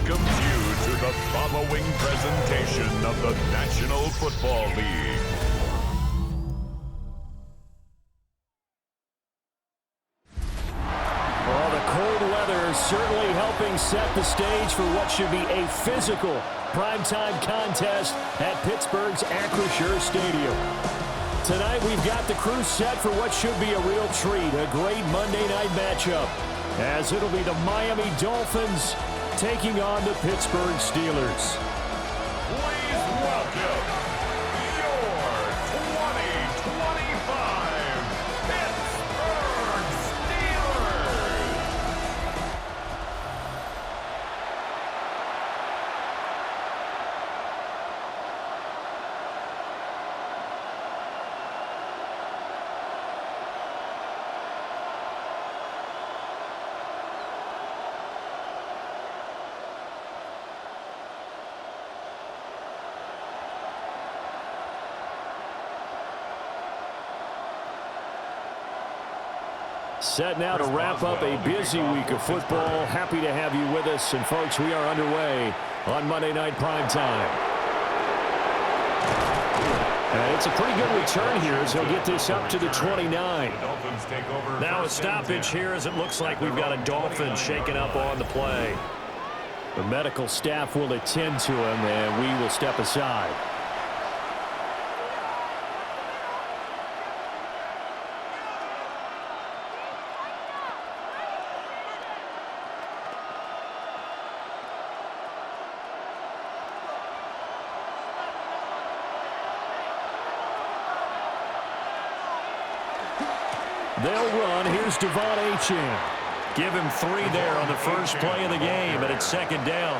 welcomes you to the following presentation of the National Football League. Well, the cold weather is certainly helping set the stage for what should be a physical primetime contest at Pittsburgh's Acrisure Stadium. Tonight, we've got the crew set for what should be a real treat, a great Monday night matchup, as it'll be the Miami Dolphins taking on the Pittsburgh Steelers. Please welcome your 2025 Pittsburgh Steelers. Set now to wrap up a busy week of football. Happy to have you with us. And, folks, we are underway on Monday Night Primetime. And it's a pretty good return here as he'll get this up to the 29. Now a stoppage here as it looks like we've got a Dolphin shaking up on the play. The medical staff will attend to him, and we will step aside. They'll run. Here's Devon Achane. Give him 3 there on the first play of the game, and it's second down.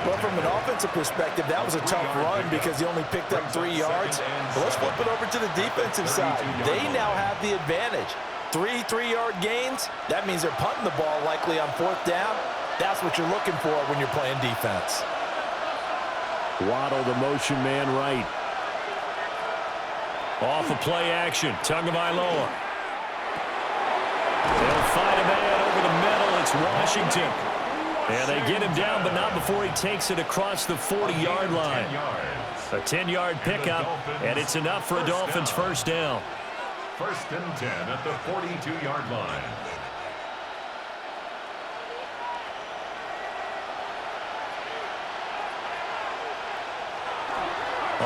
Well, from an offensive perspective, that was a tough run because he only picked up 3 yards. But let's flip it over to the defensive side. They now have the advantage. 3 3-yard gains. That means they're punting the ball likely on 4th down. That's what you're looking for when you're playing defense. Waddle, the motion man right. Off of play action, Tagovailoa. They'll find a man over the middle. It's Washington. And they get him down, but not before he takes it across the 40-yard line. A 10-yard pickup, and it's enough for a Dolphins first down. First and 10 at the 42-yard line.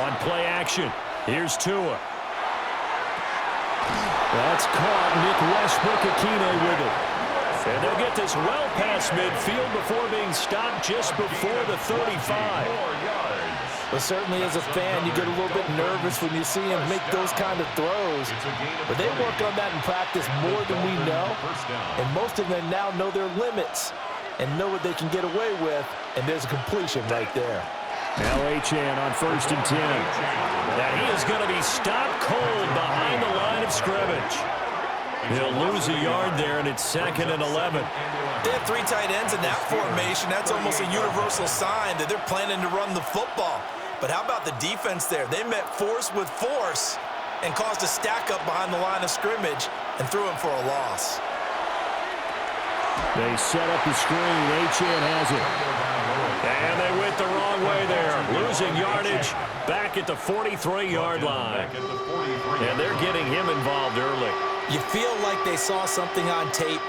On play action, here's Tua. That's caught. Nick Westbrook-Ikhine with it. And they'll get this well past midfield before being stopped just before the 35. But certainly as a fan, you get a little bit nervous when you see him make those kind of throws. But they work on that in practice more than we know. And most of them now know their limits and know what they can get away with. And there's a completion right there. Now Achane on first and 10. Now he is going to be stopped cold behind the line of scrimmage. He'll lose a yard there, and it's second and 11. They have 3 tight ends in that formation. That's almost a universal sign that they're planning to run the football. But how about the defense there? They met force with force and caused a stack up behind the line of scrimmage and threw him for a loss. They set up the screen. Achane has it. And they went the wrong way there. Losing yardage back at the 43-yard line. And they're getting him involved early. You feel like they saw something on tape,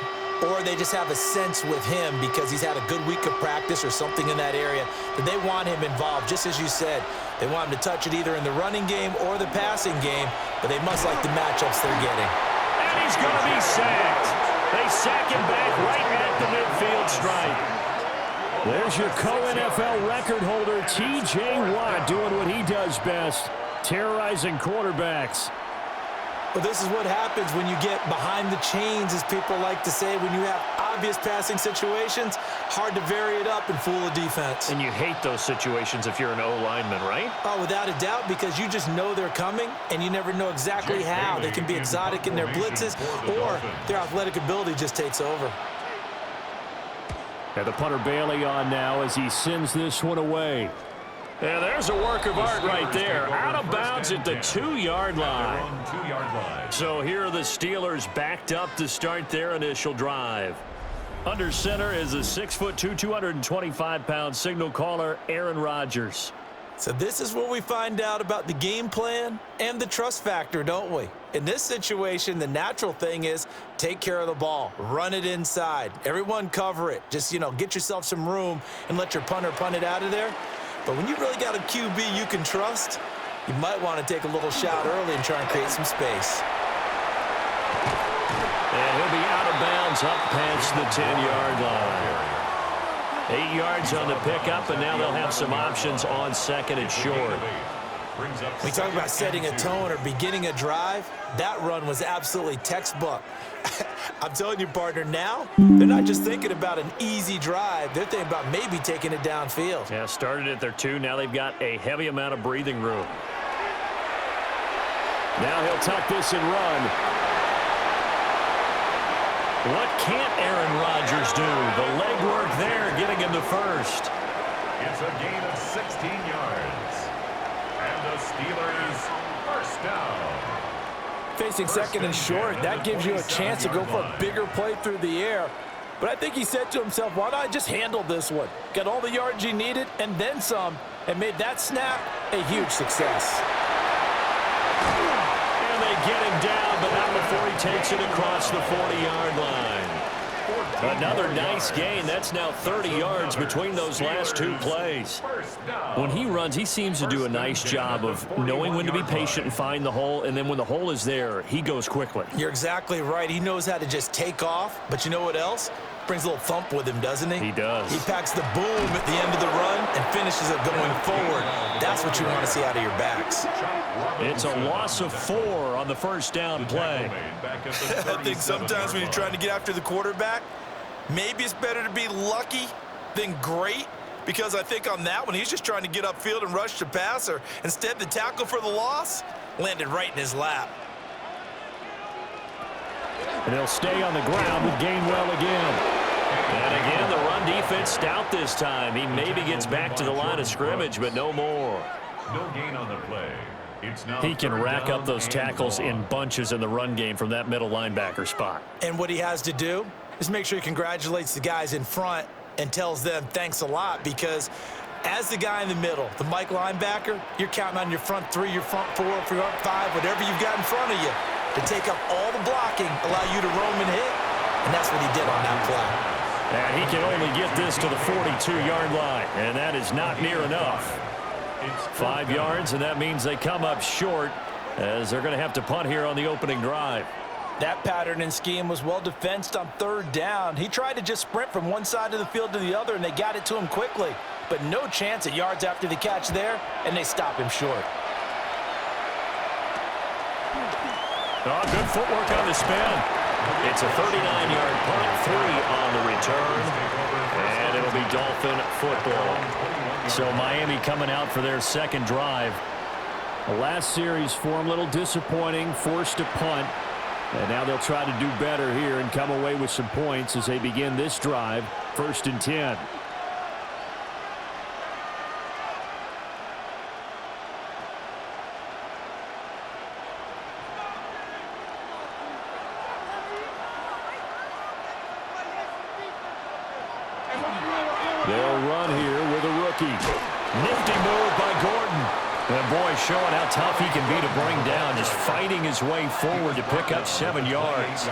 or they just have a sense with him because he's had a good week of practice or something in that area that they want him involved. Just as you said, they want him to touch it either in the running game or the passing game, but they must like the matchups they're getting. And he's going to be sacked. They sack him back right at the midfield stripe. There's your co-NFL record holder, T.J. Watt, doing what he does best, terrorizing quarterbacks. Well, this is what happens when you get behind the chains, as people like to say. When you have obvious passing situations, hard to vary it up and fool a defense. And you hate those situations if you're an O-lineman, right? Oh, without a doubt, because you just know they're coming, and you never know exactly how. They can be exotic in their blitzes, or their athletic ability just takes over. And the punter Bailey on now as he sends this one away. Yeah, there's a work of art right there. Out of bounds at the 2-yard line. So here are the Steelers backed up to start their initial drive. Under center is a 6'2", 225-pound signal caller, Aaron Rodgers. So this is where we find out about the game plan and the trust factor, don't we? In this situation, the natural thing is take care of the ball, run it inside. Everyone cover it. Just, get yourself some room and let your punter punt it out of there. But when you really got a QB you can trust, you might want to take a little shot early and try and create some space. And he'll be out of bounds up past the 10-yard line. 8 yards on the pickup, and now they'll have some options on 2nd and short. We talk about setting a tone or beginning a drive. That run was absolutely textbook. I'm telling you, partner, now they're not just thinking about an easy drive. They're thinking about maybe taking it downfield. Yeah, started at their 2. Now they've got a heavy amount of breathing room. Now he'll tuck this and run. What can't Aaron Rodgers do? The legwork there, getting him to first. It's a gain of 16 yards. And the Steelers first down. Facing 2nd and short, that gives you a chance to go for a bigger play through the air. But I think he said to himself, why not just handle this one? Got all the yards he needed and then some, and made that snap a huge success. And they get him down, but not before he takes it across the 40-yard line. Another nice gain. That's now 30 yards between those last 2 plays. When he runs, he seems to do a nice job of knowing when to be patient and find the hole, and then when the hole is there, he goes quickly. You're exactly right. He knows how to just take off, but you know what else? Brings a little thump with him, doesn't he? He does. He packs the boom at the end of the run and finishes it going forward. That's what you want to see out of your backs. It's a loss of 4 on the first down play. I think sometimes when you're trying to get after the quarterback, maybe it's better to be lucky than great, because I think on that one, he's just trying to get upfield and rush the passer. Instead, the tackle for the loss landed right in his lap. And they'll stay on the ground with Gainwell again. And again, the run defense stout this time. He maybe gets back to the line of scrimmage, but no more. No gain on the play. He can rack up those tackles in bunches in the run game from that middle linebacker spot. And what he has to do is make sure he congratulates the guys in front and tells them thanks a lot, because as the guy in the middle, the Mike linebacker, you're counting on your front 3, your front 4, your front 5, whatever you've got in front of you to take up all the blocking, allow you to roam and hit, and that's what he did on that play. And he can only get this to the 42-yard line, and that is not near enough. 5 yards, and that means they come up short, as they're going to have to punt here on the opening drive. That pattern and scheme was well defensed on 3rd down. He tried to just sprint from one side of the field to the other, and they got it to him quickly. But no chance at yards after the catch there, and they stop him short. Oh, good footwork on the spin. It's a 39-yard punt, 3 on the return, and it'll be Dolphin football. So Miami coming out for their 2nd drive. The last series for them, a little disappointing, forced to punt. And now they'll try to do better here and come away with some points as they begin this drive, 1st and 10. They'll run here with a rookie. Nifty move by Gordon. And boy, showing how tough he can be to bring down, just fighting his way forward to pick up 7 yards.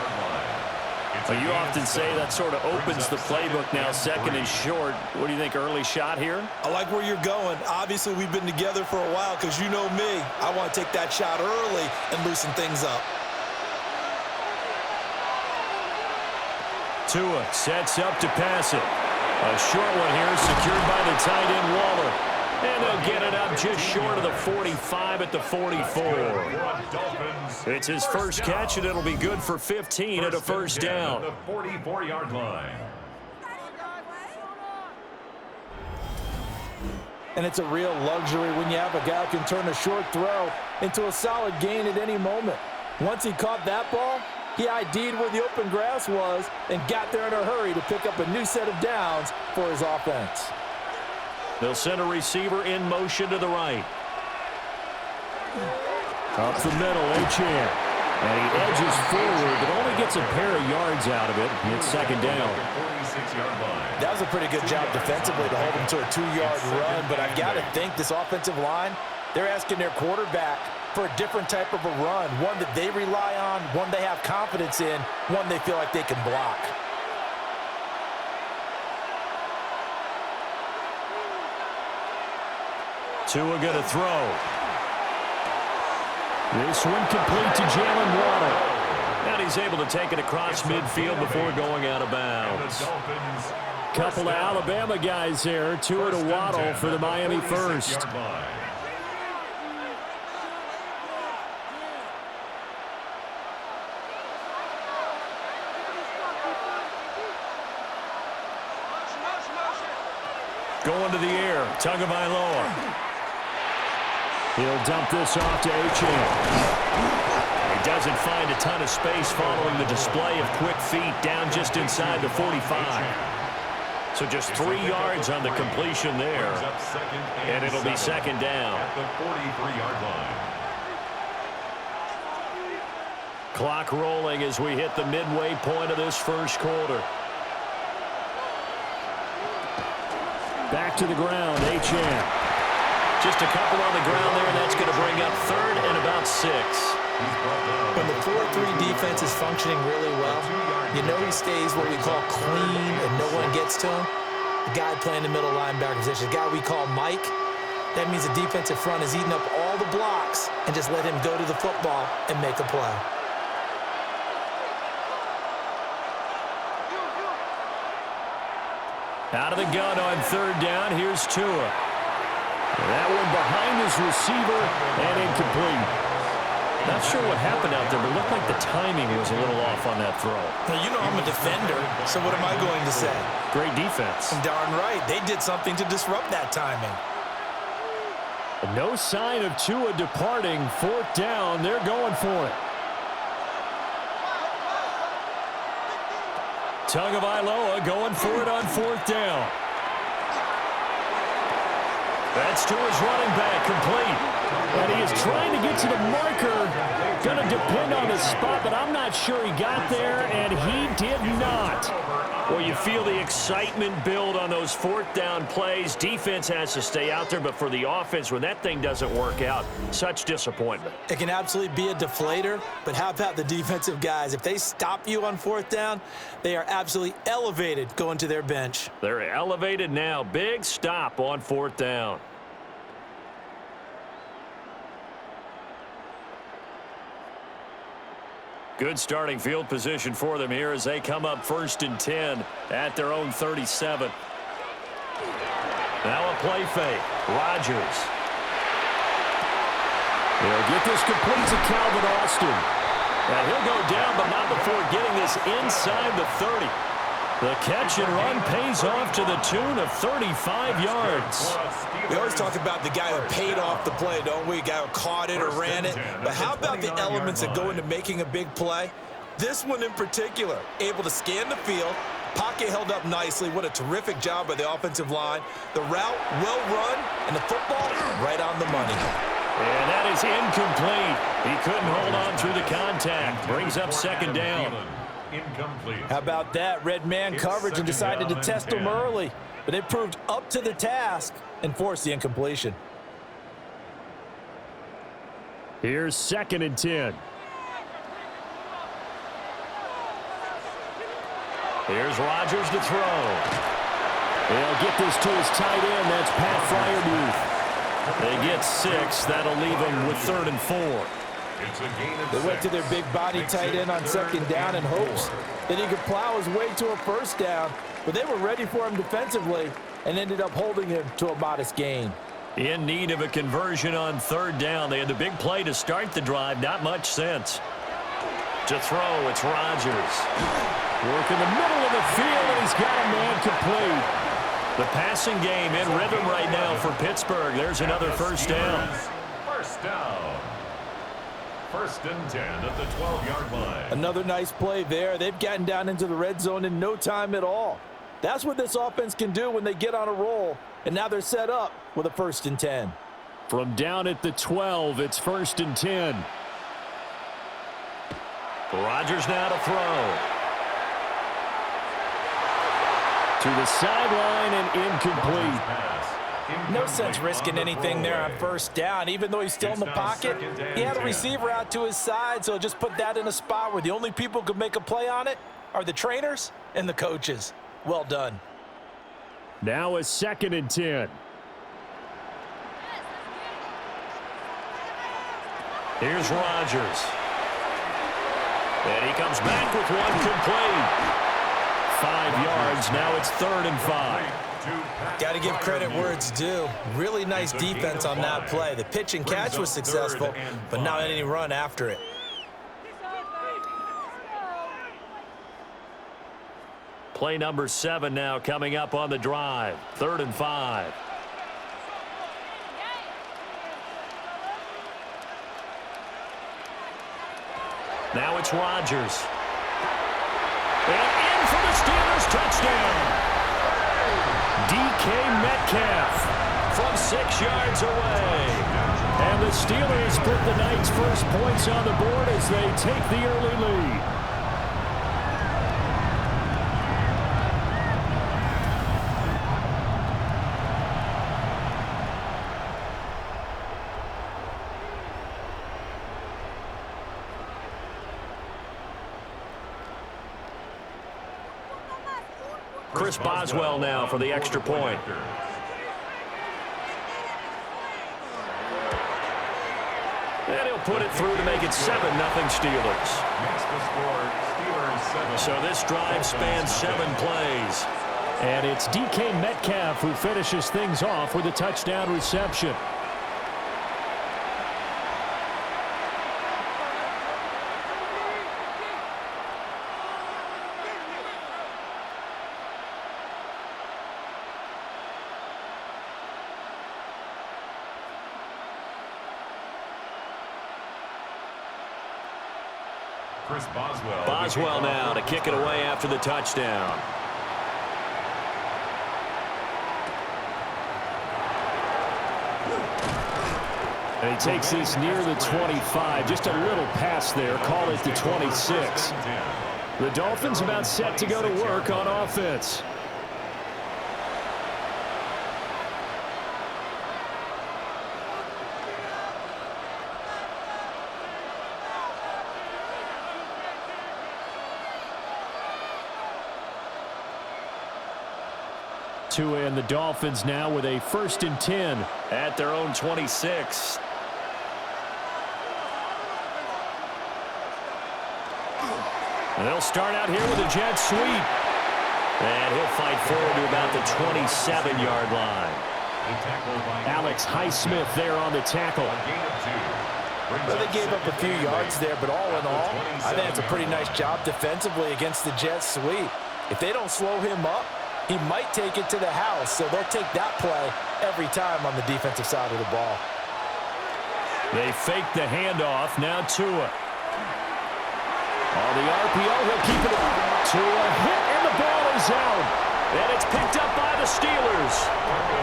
Well, you often say that sort of opens the playbook now, 2nd and short. What do you think, early shot here? I like where you're going. Obviously, we've been together for a while, because you know me. I want to take that shot early and loosen things up. Tua sets up to pass it. A short one here, secured by the tight end Waller. And they'll get it up just short of the 45 at the 44. It's his first catch, and it'll be good for 15 at a first down. The 44-yard line. And it's a real luxury when you have a guy who can turn a short throw into a solid gain at any moment. Once he caught that ball, he ID'd where the open grass was and got there in a hurry to pick up a new set of downs for his offense. They'll send a receiver in motion to the right. Up the middle, Achane. And he edges forward, but only gets gets a pair of yards out of it. It's second down. That was a pretty good job defensively to hold him to a 2-yard run, but I've got to think this offensive line, they're asking their quarterback for a different type of a run, one that they rely on, one they have confidence in, one they feel like they can block. Tua going to throw. This one complete to Jalen Waddle. And he's able to take it across midfield before going out of bounds. Couple of Alabama guys there. Tua to Waddle for the Miami first. Going to the air. Tagovailoa. He'll dump this off to He doesn't find a ton of space following the display of quick feet down just inside the 45. So just 3 yards on the completion there. And it'll be second down. At the 43-yard line. Clock rolling as we hit the midway point of this first quarter. Back to the ground, Just a couple on the ground there, and that's going to bring up third and about 6. When the 4-3 defense is functioning really well, you know he stays what we call clean and no one gets to him. The guy playing the middle linebacker position, the guy we call Mike, that means the defensive front is eating up all the blocks and just let him go to the football and make a play. Out of the gun on third down, here's Tua. That one behind his receiver and incomplete. Not sure what happened out there, but it looked like the timing was a little off on that throw. Well, you know I'm a defender, so what am I going to say? Great defense. Darn right. They did something to disrupt that timing. No sign of Tua departing. Fourth down, they're going for it. Tagovailoa going for it on fourth down. That's to his running back, complete. And he is trying to get to the marker. Going to depend on the spot, but I'm not sure he got there, and he did not. Well, you feel the excitement build on those fourth down plays. Defense has to stay out there, but for the offense, when that thing doesn't work out, such disappointment. It can absolutely be a deflator, but how about the defensive guys? If they stop you on fourth down, they are absolutely elevated going to their bench. They're elevated now. Big stop on fourth down. Good starting field position for them here as they come up 1st and 10 at their own 37. Now a play fake. Rodgers. They'll get this complete to Calvin Austin. And he'll go down, but not before getting this inside the 30. The catch and run pays off to the tune of 35 yards. We always talk about the guy who paid off the play, don't we? The guy who caught it or ran it. But how about the elements that go into making a big play? This one in particular, able to scan the field, pocket held up nicely. What a terrific job by the offensive line. The route well run, and the football right on the money. And that is incomplete. He couldn't hold on through the contact. Brings up second down. Incomplete. How about that? Red man coverage and decided to test him early. But they proved up to the task and forced the incompletion. Here's 2nd and 10. Here's Rodgers to throw. They'll get this to his tight end. That's Pat Freiermuth. They get 6. That'll leave them with 3rd and 4. They went to their big body tight end on 2nd down in hopes that he could plow his way to a first down, but they were ready for him defensively and ended up holding him to a modest gain. In need of a conversion on 3rd down. They had the big play to start the drive. Not much sense. To throw, it's Rodgers. Work in the middle of the field, and he's got a man complete. The passing game in rhythm right now for Pittsburgh. There's another first down. First down. 1st and 10 at the 12-yard line. Another nice play there. They've gotten down into the red zone in no time at all. That's what this offense can do when they get on a roll, and now they're set up with a 1st and 10. From down at the 12, it's 1st and 10. Rodgers now to throw. To the sideline and incomplete. No sense risking anything there on first down. Even though he's still in the pocket, he had a receiver out to his side, so just put that in a spot where the only people who could make a play on it are the trainers and the coaches. Well done. Now a 2nd and 10. Here's Rodgers. And he comes back with one complete. 5 yards. Now it's 3rd and 5. Got to give credit where it's due. Really nice defense on that play. The pitch and catch was successful, but not any run after it. Play number 7 now coming up on the drive. 3rd and 5. Now it's Rodgers. And in for the Steelers touchdown. DK Metcalf from 6 yards away. And the Steelers put the night's first points on the board as they take the early lead. Chris Boswell now for the extra point. And he'll put it through to make it 7-0 Steelers. So this drive spans 7 plays. And it's DK Metcalf who finishes things off with a touchdown reception. Boswell now to kick it away after the touchdown. And he takes this near the 25. Just a little pass there. Call it the 26. The Dolphins about set to go to work on offense. And the Dolphins now with a 1st and 10 at their own 26. And they'll start out here with a jet sweep. And he'll fight forward to about the 27-yard line. Alex Highsmith there on the tackle. Well, they gave up a few yards there, but all in all, I think it's a pretty nice job defensively against the jet sweep. If they don't slow him up, he might take it to the house, so they'll take that play every time on the defensive side of the ball. They fake the handoff. Now Tua. On the RPO, he'll keep it up. Tua hit, and the ball is out. And it's picked up by the Steelers.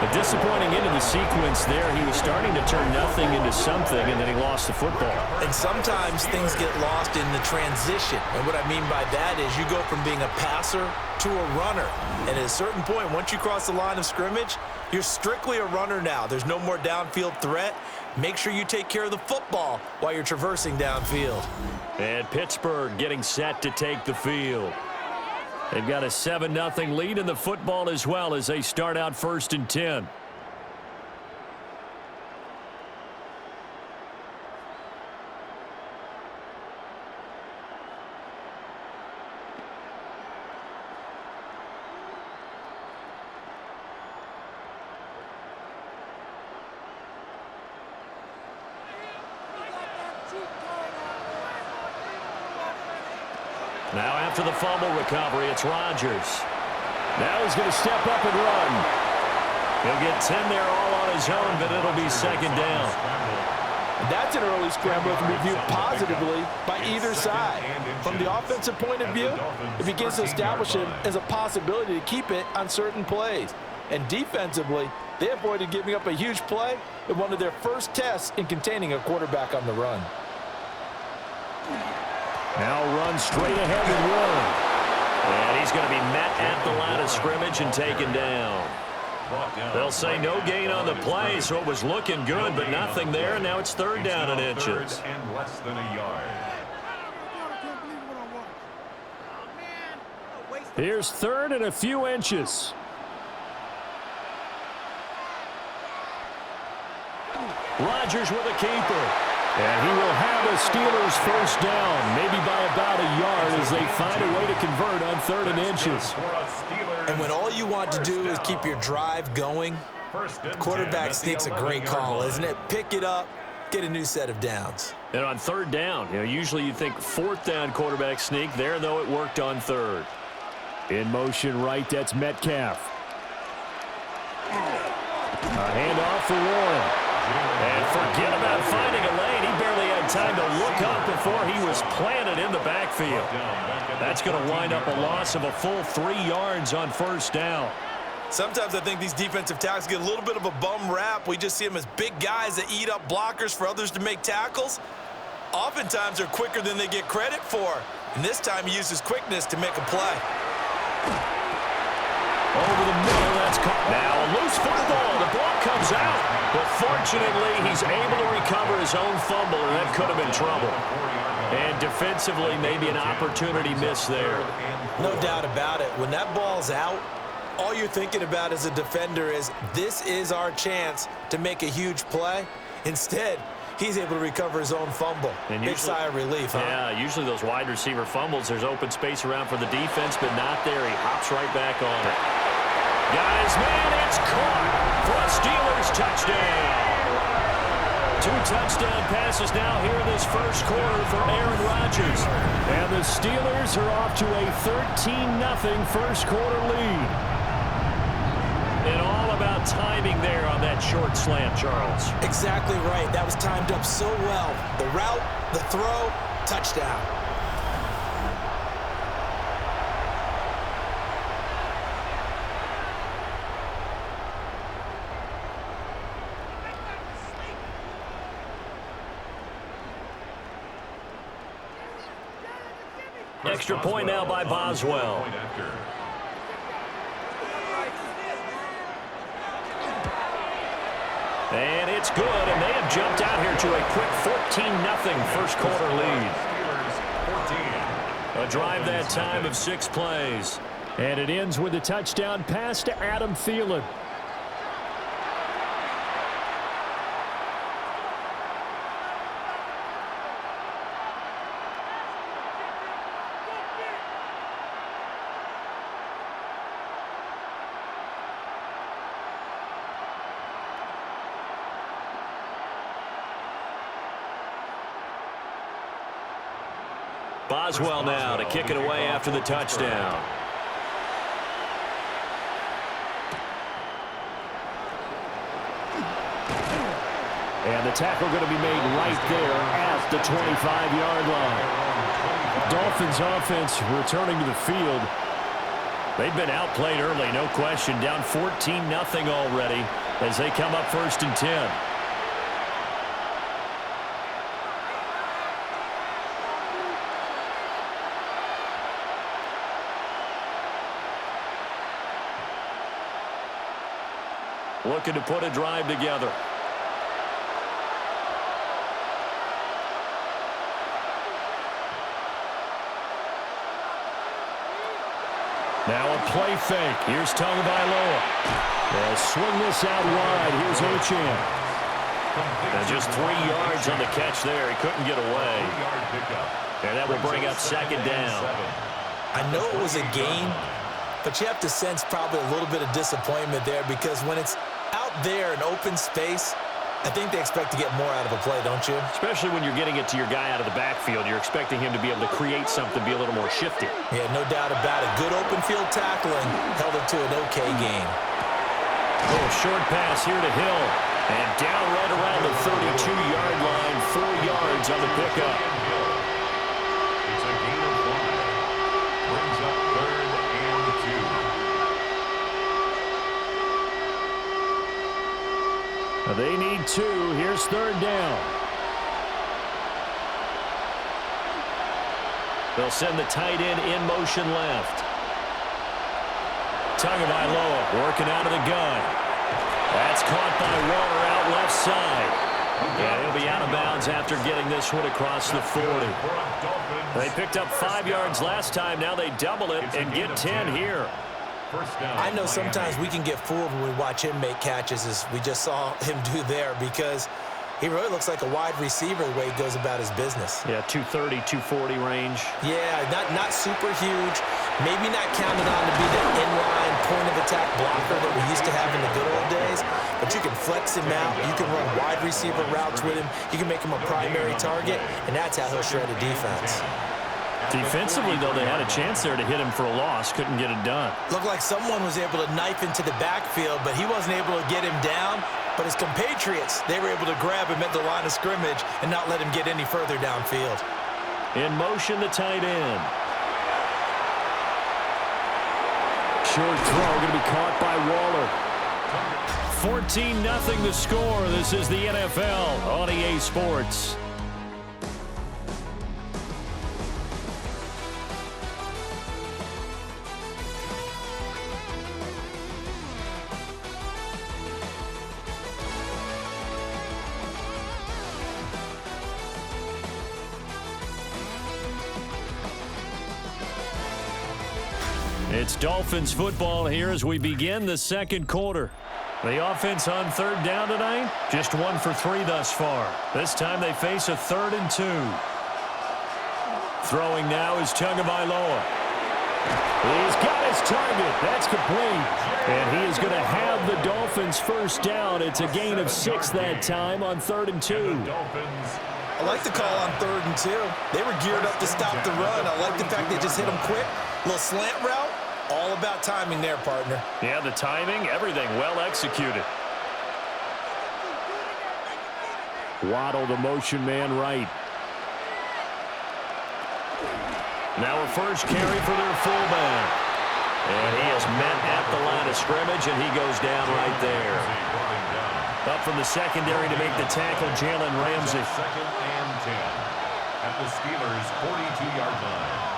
A disappointing end of the sequence there. He was starting to turn nothing into something, and then he lost the football. And sometimes things get lost in the transition. And what I mean by that is you go from being a passer to a runner. And at a certain point, once you cross the line of scrimmage, you're strictly a runner now. There's no more downfield threat. Make sure you take care of the football while you're traversing downfield. And Pittsburgh getting set to take the field. They've got a 7-0 lead in the football as well as they start out 1st and 10. Now after the fumble recovery, it's Rodgers. Now he's going to step up and run. He'll get 10 there all on his own, but it'll be 2nd down. That's an early scramble that can be viewed positively by either side. From the offensive point of view, it begins to establish it as a possibility to keep it on certain plays. And defensively, they avoided giving up a huge play in one of their first tests in containing a quarterback on the run. Now run straight ahead with one. And he's going to be met at the line of scrimmage and taken down. They'll say no gain on the play, so it was looking good, but nothing there, and now it's third down and inches. And less than a yard. Here's third and a few inches. Rodgers with a keeper. And he will have the Steelers first down, maybe by about a yard as they find a way to convert on third and inches. And when all you want to do is keep your drive going, quarterback sneak's a great call, isn't it? Pick it up, get a new set of downs. And on third down, usually you think fourth down quarterback sneak. There, though, it worked on third. In motion right, that's Metcalf. A handoff for Warren. And forget about finding a lane. He barely had time to look up before he was planted in the backfield. That's going to wind up a loss of a full 3 yards on first down. Sometimes I think these defensive tackles get a little bit of a bum rap. We just see them as big guys that eat up blockers for others to make tackles. Oftentimes they're quicker than they get credit for. And this time he uses quickness to make a play. Over the middle, that's caught. Now a loose football. The ball comes out. But fortunately, he's able to recover his own fumble, and that could have been trouble. And defensively, maybe an opportunity miss there. No doubt about it. When that ball's out, all you're thinking about as a defender is, this is our chance to make a huge play. Instead, he's able to recover his own fumble. And big sigh of relief, huh? Yeah, usually those wide receiver fumbles, there's open space around for the defense, but not there. He hops right back on it. Guys, man, it's caught for a Steelers touchdown. 2 touchdown passes now here in this first quarter for Aaron Rodgers. And the Steelers are off to a 13-0 first quarter lead. And all about timing there on that short slant, Charles. Exactly right. That was timed up so well. The route, the throw, touchdown. Extra point now by Boswell. And it's good, and they have jumped out here to a quick 14-0 first quarter lead. A drive that time of 6 plays. And it ends with a touchdown pass to Adam Thielen. Boswell now to kick it away after the touchdown. And the tackle going to be made right there at the 25-yard line. Dolphins offense returning to the field. They've been outplayed early, no question. Down 14-0 already as they come up 1st and 10. Looking to put a drive together. Now a play fake. Here's Tagovailoa. They'll swing this out wide. Here's Ochan. And just 3 yards on the catch there. He couldn't get away. And that will bring up 2nd down. I know it was a gain, but you have to sense probably a little bit of disappointment there, because when it's out there in open space, I think they expect to get more out of a play, don't you? Especially when you're getting it to your guy out of the backfield. You're expecting him to be able to create something, be a little more shifty. Yeah, no doubt about it. Good open field tackling held it to an okay gain. Little short pass here to Hill. And down right around the 32-yard line, 4 yards on the pickup. It's a gain of 1. Brings up 3rd and 2. They need 2. Here's 3rd down. They'll send the tight end in motion left. Tagovailoa working out of the gun. That's caught by Waller out left side. Yeah, he'll be out of bounds after getting this one across the 40. They picked up 5 yards last time. Now they double it and get 10 here. I know sometimes we can get fooled when we watch him make catches, as we just saw him do there, because he really looks like a wide receiver the way he goes about his business. Yeah, 230, 240 range. Yeah, not super huge. Maybe not counted on to be the inline point-of-attack blocker that we used to have in the good old days, but you can flex him out. You can run wide receiver routes with him. You can make him a primary target, and that's how he'll shred a defense. Defensively, though, they had a chance there to hit him for a loss. Couldn't get it done. Looked like someone was able to knife into the backfield, but he wasn't able to get him down. But his compatriots, they were able to grab him at the line of scrimmage and not let him get any further downfield. In motion, the tight end. Short throw going to be caught by Waller. 14-0 the score. This is the NFL on EA Sports. It's Dolphins football here as we begin the second quarter. The offense on third down tonight, just 1 for 3 thus far. This time they face a 3rd and 2. Throwing now is Tagovailoa. He's got his target. That's complete. And he is going to have the Dolphins first down. It's a gain of 6 that time on 3rd and 2. I like the call on 3rd and 2. They were geared up to stop the run. I like the fact they just hit him quick. Little slant route. All about timing there, partner. Yeah, the timing, everything well executed. Waddle, the motion man right. Now a first carry for their fullback. And he is met at the line of scrimmage, and he goes down right there. Up from the secondary to make the tackle, Jalen Ramsey. 2nd and 10 at the Steelers' 42-yard line.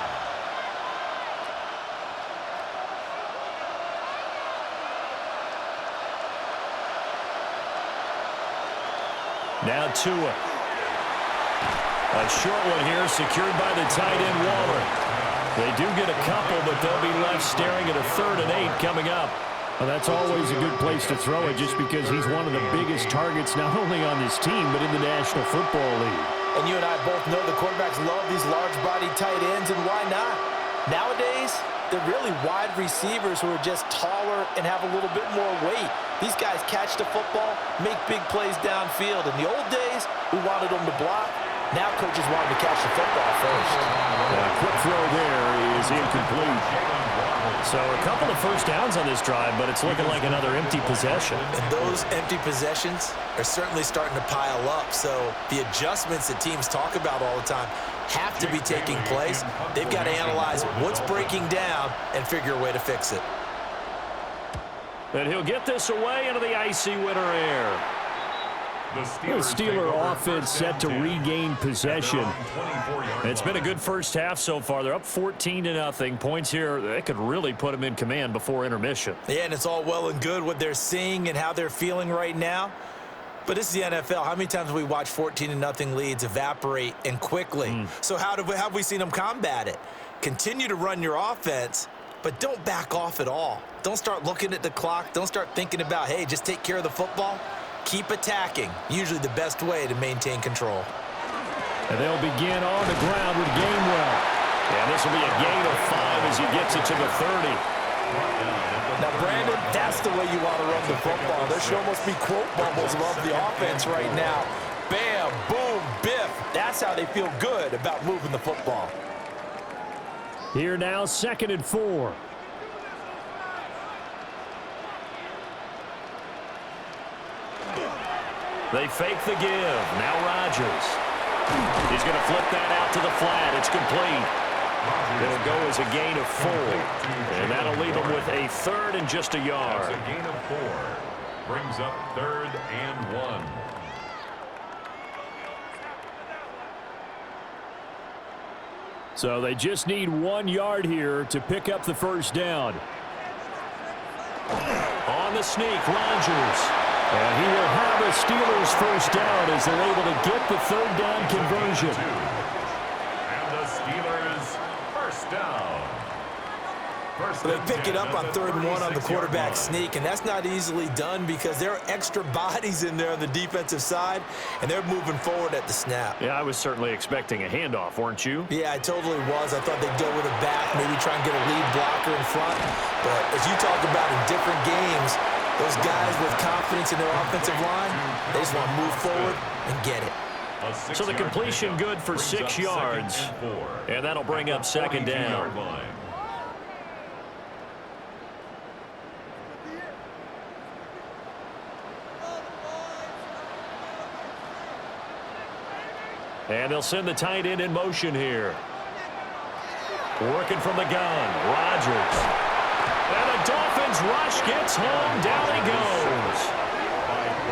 Now Tua. A short one here secured by the tight end Waller. They do get a couple, but they'll be left staring at a 3rd and 8 coming up. Well, that's always a good place to throw it just because he's one of the biggest targets not only on this team but in the National Football League. And you and I both know the quarterbacks love these large-bodied tight ends, and why not? Nowadays, they're really wide receivers who are just taller and have a little bit more weight. These guys catch the football, make big plays downfield. In the old days, we wanted them to block. Now coaches want them to catch the football first. Quick throw there is incomplete. So a couple of first downs on this drive, but it's looking like another empty possession. And those empty possessions are certainly starting to pile up. So the adjustments that teams talk about all the time have to be taking place. They've got to analyze what's breaking down and figure a way to fix it. And he'll get this away into the icy winter air. The Steeler offense set to regain possession. It's been a good first half so far. They're up 14-0. Points here, they could really put them in command before intermission. Yeah, and it's all well and good what they're seeing and how they're feeling right now. But this is the NFL. How many times have we watched 14-0 leads evaporate and quickly? So how have we seen them combat it? Continue to run your offense, but don't back off at all. Don't start looking at the clock. Don't start thinking about, hey, just take care of the football. Keep attacking. Usually the best way to maintain control. And they'll begin on the ground with Gainwell. And this will be a gain of 5 as he gets it to the 30. Now, Brandon, that's the way you want to run the football. There should almost be quote bubbles above the offense right now. Bam, boom, biff. That's how they feel good about moving the football. Here now, 2nd and 4. They fake the give. Now Rodgers. He's going to flip that out to the flat. It's complete. It'll go as a gain of 4. And that'll leave him with a 3rd and just a yard. That's a gain of 4. Brings up 3rd and 1. So they just need 1 yard here to pick up the first down. On the sneak, Rodgers. And he will have a Steelers first down as they're able to get the third down conversion. And the Steelers first down. So they pick it up on 3rd and 1 on the quarterback sneak, and that's not easily done because there are extra bodies in there on the defensive side, and they're moving forward at the snap. Yeah, I was certainly expecting a handoff, weren't you? Yeah, I totally was. I thought they'd go with a back, maybe try and get a lead blocker in front. But as you talk about in different games, those guys with confidence in their offensive line, they just want to move forward and get it. So the completion good for 6 yards, and that'll bring up 2nd down. And they'll send the tight end in motion here. Working from the gun, Rodgers. And the Dolphins rush gets home. Down he goes.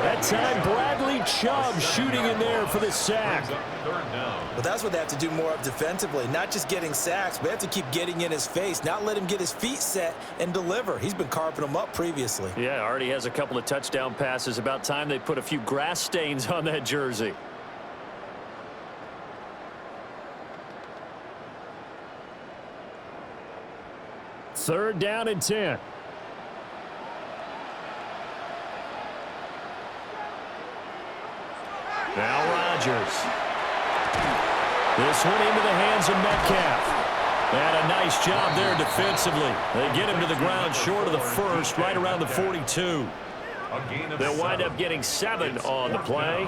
That time, Bradley Chubb shooting in there for the sack. Well, that's what they have to do more of defensively. Not just getting sacks, but they have to keep getting in his face. Not let him get his feet set and deliver. He's been carping them up previously. Yeah, already has a couple of touchdown passes. About time they put a few grass stains on that jersey. Third down and 10. Now Rodgers. This one into the hands of Metcalf. And a nice job there defensively. They get him to the ground short of the first, right around the 42. They'll wind up getting 7 on the play.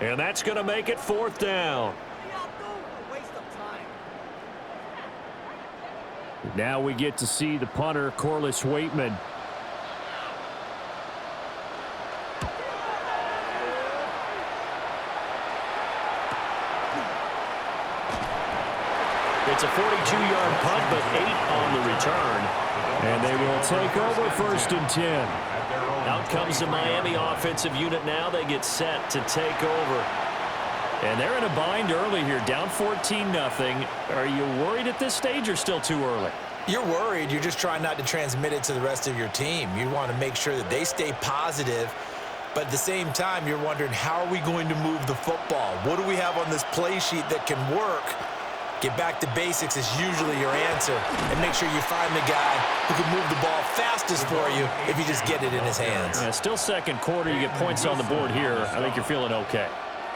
And that's going to make it 4th down. Now we get to see the punter, Corliss Waitman. It's a 42-yard punt, but 8 on the return. And they will take over 1st and 10. Out comes the Miami offensive unit now. They get set to take over. And they're in a bind early here, down 14-0. Are you worried at this stage or still too early? You're worried. You're just trying not to transmit it to the rest of your team. You want to make sure that they stay positive. But at the same time, you're wondering, how are we going to move the football? What do we have on this play sheet that can work? Get back to basics is usually your answer. And make sure you find the guy who can move the ball fastest for you if you just get it in his hands. Yeah, still 2nd quarter. You get points on the board here. I think you're feeling okay.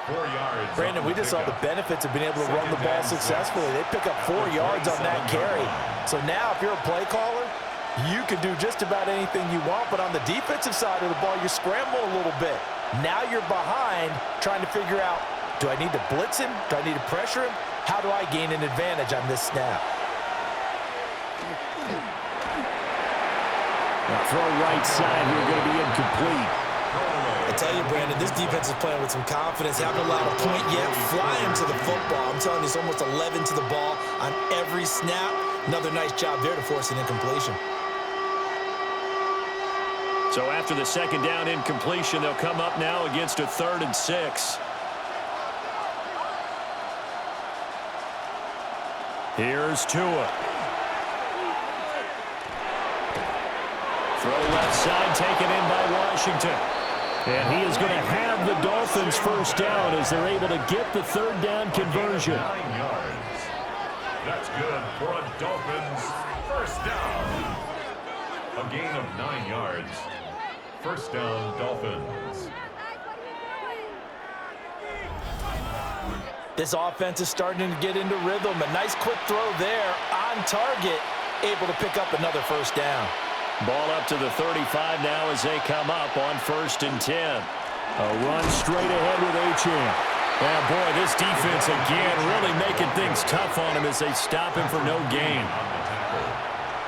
4 yards. Brandon, we just saw the benefits of being able to run the ball successfully. They pick up 4 yards on that carry. So now if you're a play caller, you can do just about anything you want. But on the defensive side of the ball, you're scrambling a little bit. Now you're behind trying to figure out, do I need to blitz him? Do I need to pressure him? How do I gain an advantage on this snap? Throw right side here, going to be incomplete. I tell you, Brandon, this defense is playing with some confidence. Haven't allowed a point yet. Flying to the football. I'm telling you, it's almost 11 to the ball on every snap. Another nice job there to force an incompletion. So after the 2nd down incompletion, they'll come up now against a 3rd and 6. Here's Tua. Throw left side taken in by Washington. And he is going to have the Dolphins first down as they're able to get the 3rd down conversion. 9 yards. That's good for a Dolphins first down. A gain of 9 yards. First down, Dolphins. This offense is starting to get into rhythm. A nice quick throw there on target, able to pick up another first down. Ball up to the 35 now as they come up on 1st and 10. A run straight ahead with Achane. Yeah, boy, this defense again really making things tough on him as they stop him for no gain.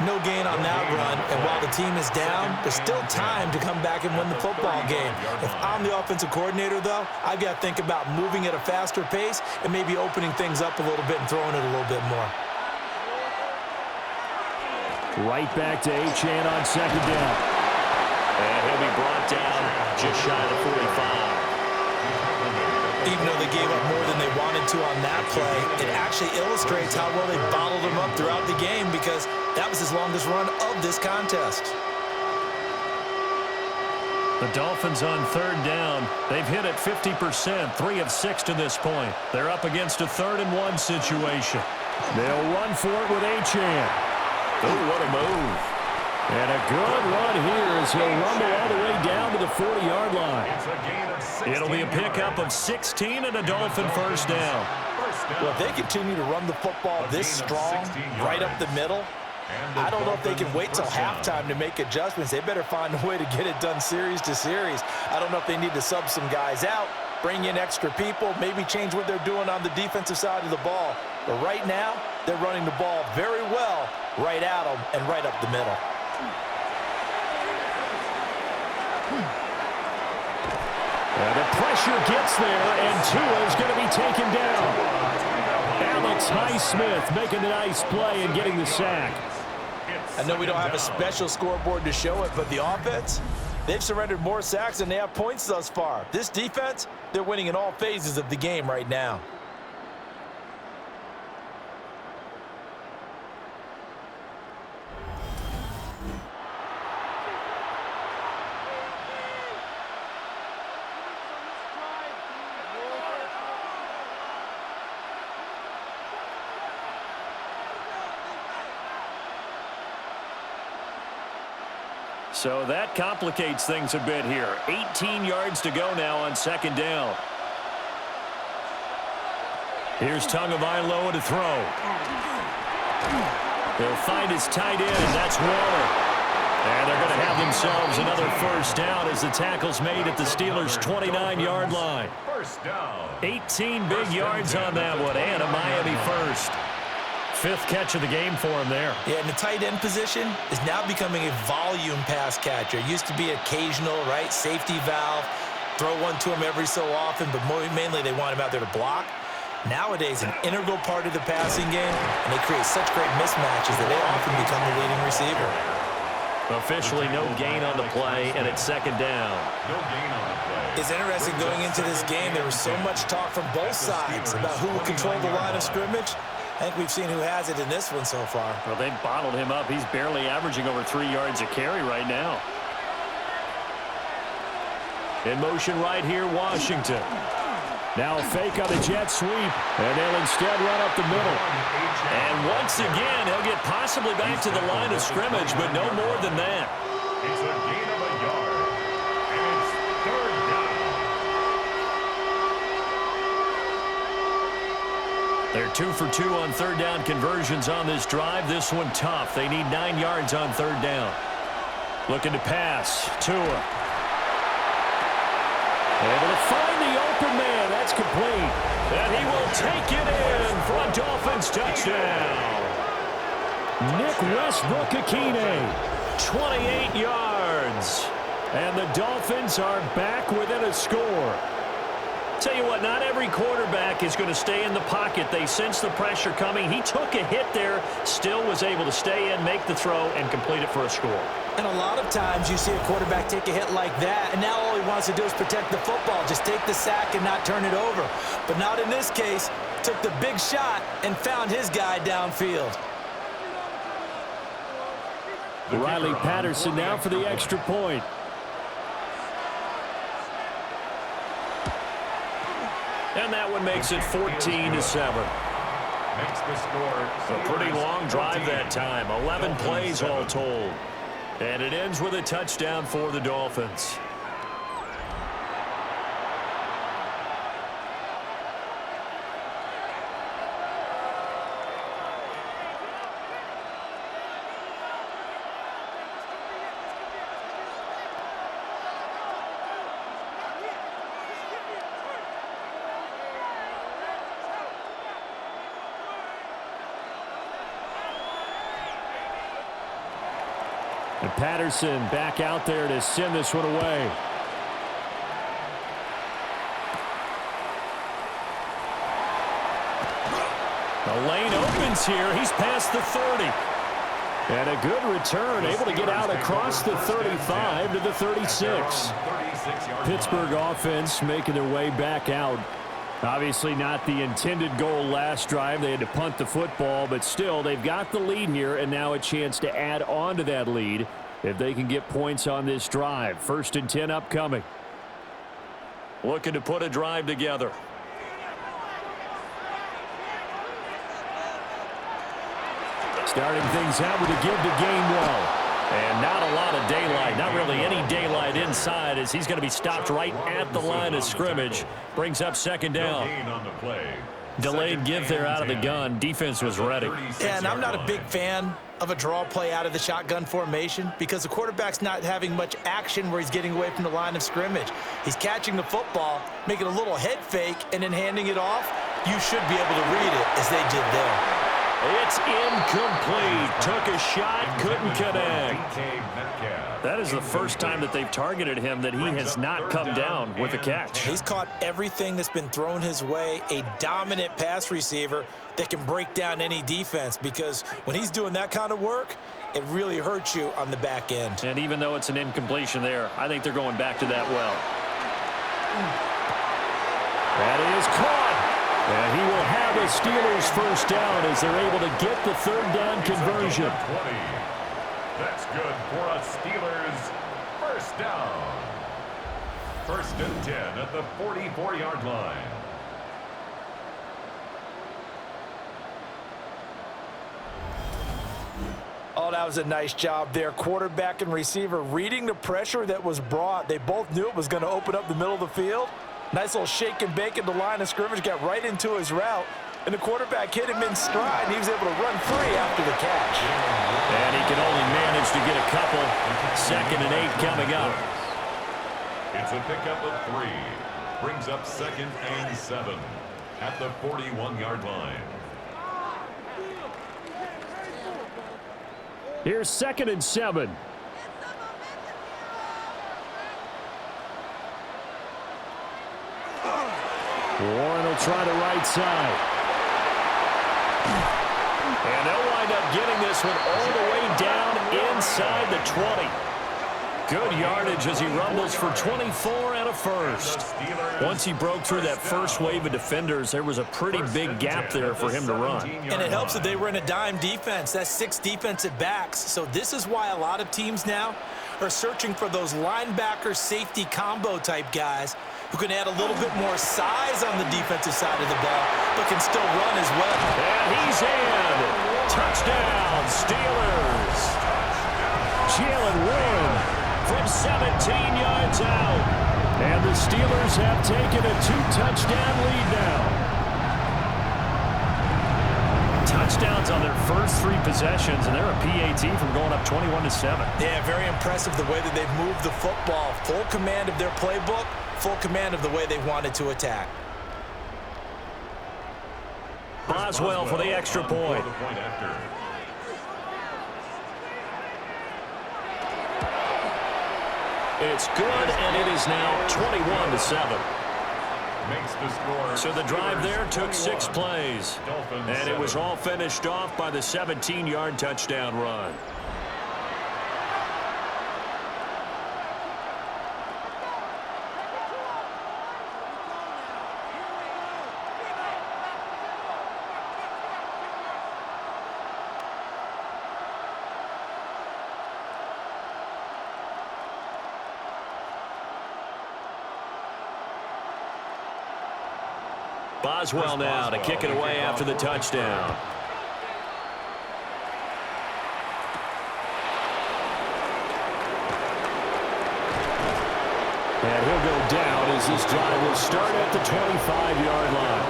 No gain on that run, and while the team is down, there's still time to come back and win the football game. If I'm the offensive coordinator, though, I've got to think about moving at a faster pace and maybe opening things up a little bit and throwing it a little bit more. Right back to Achane on 2nd down. And he'll be brought down just shy of the 45. Even though they gave up more than they wanted to on that play, it actually illustrates how well they bottled them up throughout the game because that was his longest run of this contest. The Dolphins on third down. They've hit it 50%, 3 of 6 to this point. They're up against a 3rd-and-1 situation. They'll run for it with Achane. Oh, what a move. And a good run here as he'll rumble all the way down to the 40-yard line. It's a gain of 16 It'll be a pickup yards. of 16 and a Dolphin first down. Well, if they continue to run the football this strong, right up the middle, I don't know if they can wait till halftime to make adjustments. They better find a way to get it done series to series. I don't know if they need to sub some guys out, bring in extra people, maybe change what they're doing on the defensive side of the ball. But right now, they're running the ball very well right at them and right up the middle. And the pressure gets there, and Tua's going to be taken down. Alex Highsmith making a nice play and getting the sack. I know we don't have a special scoreboard to show it, but the offense, they've surrendered more sacks than they have points thus far. This defense, they're winning in all phases of the game right now. So that complicates things a bit here. 18 yards to go now on 2nd down. Here's Tagovailoa to throw. He'll find his tight end. That's Waller. And they're going to have themselves another first down as the tackle's made at the Steelers' 29-yard line. First down. 18 big yards on that one, and a Miami first. 5th catch of the game for him there. Yeah, and the tight end position is now becoming a volume pass catcher. It used to be occasional, right? Safety valve, throw one to him every so often, but mainly they want him out there to block. Nowadays, an integral part of the passing game, and they create such great mismatches that they often become the leading receiver. Officially no gain on the play, and it's 2nd down. No gain on the play. It's interesting going into this game, there was so much talk from both sides about who will control the line of scrimmage. I think we've seen who has it in this one so far. Well, they've bottled him up. He's barely averaging over 3 yards a carry right now. In motion right here, Washington. Now a fake on the jet sweep, and they'll instead run up the middle. And once again, he'll get possibly back to the line of scrimmage, but no more than that. It's a gain of a yard. And it's 3rd down. They're 2 for 2 on 3rd down conversions on this drive. This one tough. They need 9 yards on 3rd down. Looking to pass. Tua. Able to find the open man. That's complete. And he will take it in for a Dolphins touchdown. Nick Westbrook-Akine. 28 yards. And the Dolphins are back within a score. Tell you what, not every quarterback is going to stay in the pocket. They sense the pressure coming. He took a hit there, still was able to stay in, make the throw, and complete it for a score. And a lot of times you see a quarterback take a hit like that, and now all he wants to do is protect the football. Just take the sack and not turn it over. But not in this case. Took the big shot and found his guy downfield. Riley Patterson now for the extra point. And that one makes it 14-7. Makes the score. A pretty long drive that time. 11 plays all told. And it ends with a touchdown for the Dolphins. And Patterson back out there to send this one away. The lane opens here. He's past the 30. And a good return, able to get out across the 35 to the 36. Pittsburgh offense making their way back out. Obviously not the intended goal last drive. They had to punt the football, but still, they've got the lead here, and now a chance to add on to that lead if they can get points on this drive. 1st and 10 upcoming. Looking to put a drive together. Starting things out with a give to Gainwell. And not a lot of daylight, not really any daylight inside, as he's going to be stopped right at the line of scrimmage. Brings up 2nd down. Delayed give there out of the gun. Defense was ready. Yeah, and I'm not a big fan of a draw play out of the shotgun formation because the quarterback's not having much action where he's getting away from the line of scrimmage. He's catching the football, making a little head fake, and then handing it off. You should be able to read it as they did there. It's incomplete. Took a shot, couldn't connect. That is the first time that they've targeted him that he has not come down with a catch. He's caught everything that's been thrown his way, a dominant pass receiver that can break down any defense, because when he's doing that kind of work, it really hurts you on the back end. And even though it's an incompletion there, I think they're going back to that well. That is caught. And he will have a Steelers 1st down as they're able to get the 3rd down conversion. That's good for a Steelers 1st down. 1st and 10 at the 44-yard line. Oh, that was a nice job there. Quarterback and receiver reading the pressure that was brought. They both knew it was going to open up the middle of the field. Nice little shake and bake at the line of scrimmage, got right into his route, and the quarterback hit him in stride, and he was able to run free after the catch. And he can only manage to get a couple. 2nd and 8 coming up. It's a pickup of 3. Brings up 2nd and 7 at the 41-yard line. Here's 2nd and 7. Warren will try the right side. And they'll wind up getting this one all the way down inside the 20. Good yardage as he rumbles for 24 and a 1st. Once he broke through that first wave of defenders, there was a pretty big gap there for him to run. And it helps that they were in a dime defense. That's 6 defensive backs. So this is why a lot of teams now are searching for those linebacker safety combo type guys who can add a little bit more size on the defensive side of the ball, but can still run as well. And he's in. Touchdown, Steelers. Jalen Warren from 17 yards out. And the Steelers have taken a 2-touchdown lead now. Touchdowns on their first 3 possessions, and they're a PAT from going up 21-7. Yeah, very impressive the way that they've moved the football. Full command of their playbook, full command of the way they wanted to attack. Boswell for the extra point. It's good, and it is now 21-7. So the drive there took 6 plays, and it was all finished off by the 17-yard touchdown run. Boswell now to kick it away after the touchdown. And he'll go down as this drive will start at the 25-yard line.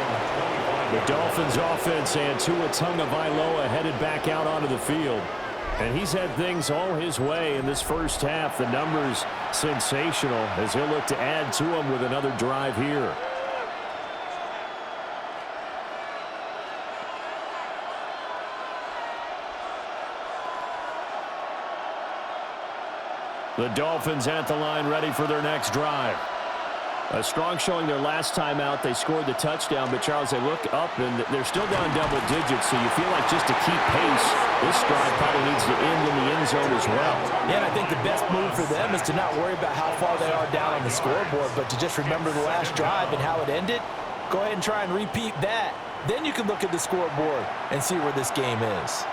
The Dolphins offense and Tua Tagovailoa headed back out onto the field. And he's had things all his way in this first half. The numbers sensational as he'll look to add to them with another drive here. The Dolphins at the line ready for their next drive. A strong showing their last time out. They scored the touchdown, but Charles, they look up and they're still down double digits, so you feel like just to keep pace, this drive probably needs to end in the end zone as well. Yeah, and I think the best move for them is to not worry about how far they are down on the scoreboard, but to just remember the last drive and how it ended Go ahead and try and repeat that. Then you can look at the scoreboard and see where this game is.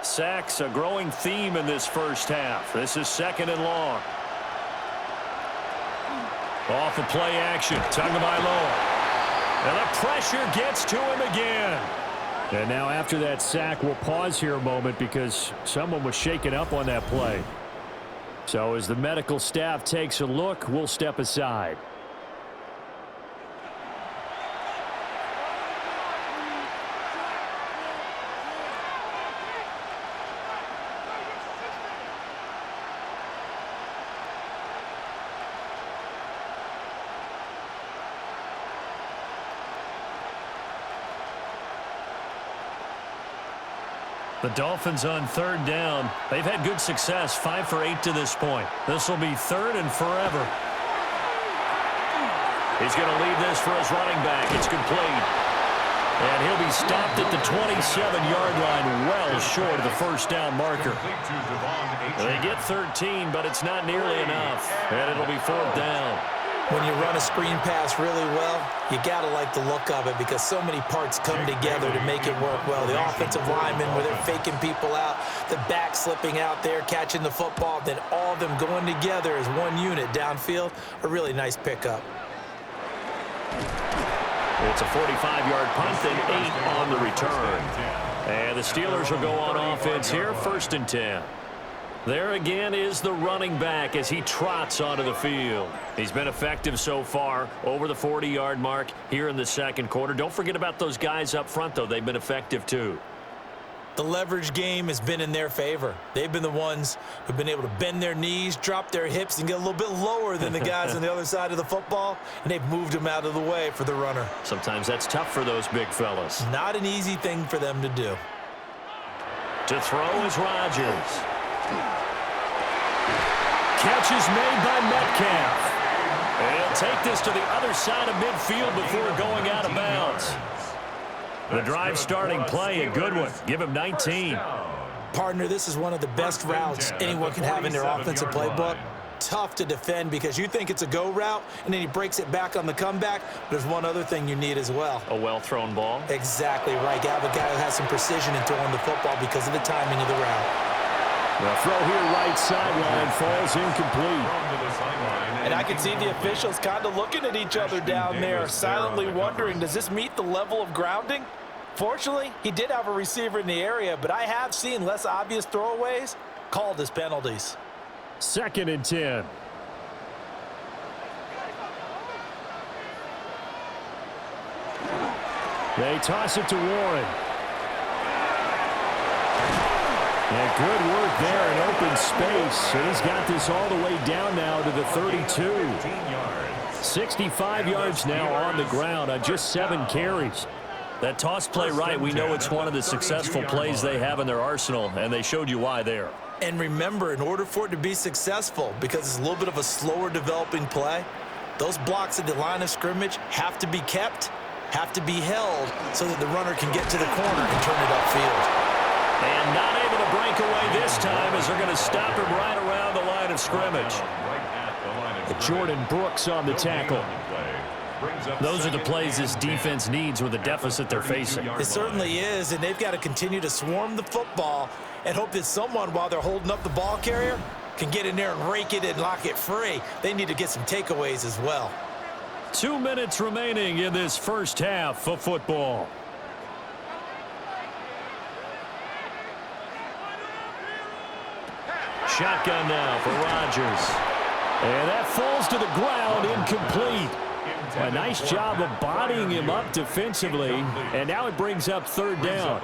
Sacks, a growing theme in this first half. This is 2nd and long. Off of play action, Tagovailoa. And the pressure gets to him again. And now after that sack, we'll pause here a moment because someone was shaken up on that play. So as the medical staff takes a look, we'll step aside. The Dolphins on 3rd down. They've had good success, 5 for 8 to this point. This will be 3rd and forever. He's going to leave this for his running back. It's complete. And he'll be stopped at the 27-yard line, well short of the first down marker. They get 13, but it's not nearly enough. And it'll be 4th down. When you run a screen pass really well, you got to like the look of it because so many parts come together to make it work well. The offensive linemen, where they're faking people out, the back slipping out there, catching the football, then all of them going together as one unit downfield, a really nice pickup. It's a 45-yard punt and 8 on the return. And the Steelers will go on offense here, 1st and 10. There again is the running back as he trots onto the field. He's been effective so far, over the 40-yard mark here in the 2nd quarter. Don't forget about those guys up front, though. They've been effective, too. The leverage game has been in their favor. They've been the ones who've been able to bend their knees, drop their hips, and get a little bit lower than the guys on the other side of the football, and they've moved them out of the way for the runner. Sometimes that's tough for those big fellas. Not an easy thing for them to do. To throw is Rodgers. Catch is made by Metcalf. And he'll take this to the other side of midfield before going out of bounds. The drive starting play, a good one. Give him 19. Partner, this is one of the best routes anyone can have in their offensive playbook. Tough to defend because you think it's a go route, and then he breaks it back on the comeback. There's one other thing you need as well. A well-thrown ball. Exactly right. You have a guy who has some precision in throwing the football because of the timing of the route. The throw here right sideline falls incomplete. And I can see the officials kind of looking at each other down there, silently wondering, does this meet the level of grounding? Fortunately, he did have a receiver in the area, but I have seen less obvious throwaways called as penalties. 2nd and 10. They toss it to Warren. And good work there in open space. And he's got this all the way down now to the 32. 65 yards now on the ground on just 7 carries. That toss play right, we know it's one of the successful plays they have in their arsenal, and they showed you why there. And remember, in order for it to be successful, because it's a little bit of a slower developing play, those blocks at the line of scrimmage have to be kept, have to be held, so that the runner can get to the corner and turn it upfield. And not able to break away this time as they're going to stop him right around the line of scrimmage. Jordan Brooks on the tackle. Those are the plays this defense needs with the deficit they're facing. It certainly is, and they've got to continue to swarm the football and hope that someone, while they're holding up the ball carrier, can get in there and rake it and lock it free. They need to get some takeaways as well. 2 minutes remaining in this first half of football. Shotgun now for Rodgers. And that falls to the ground, incomplete. A nice job of bodying him up defensively, and now it brings up 3rd down.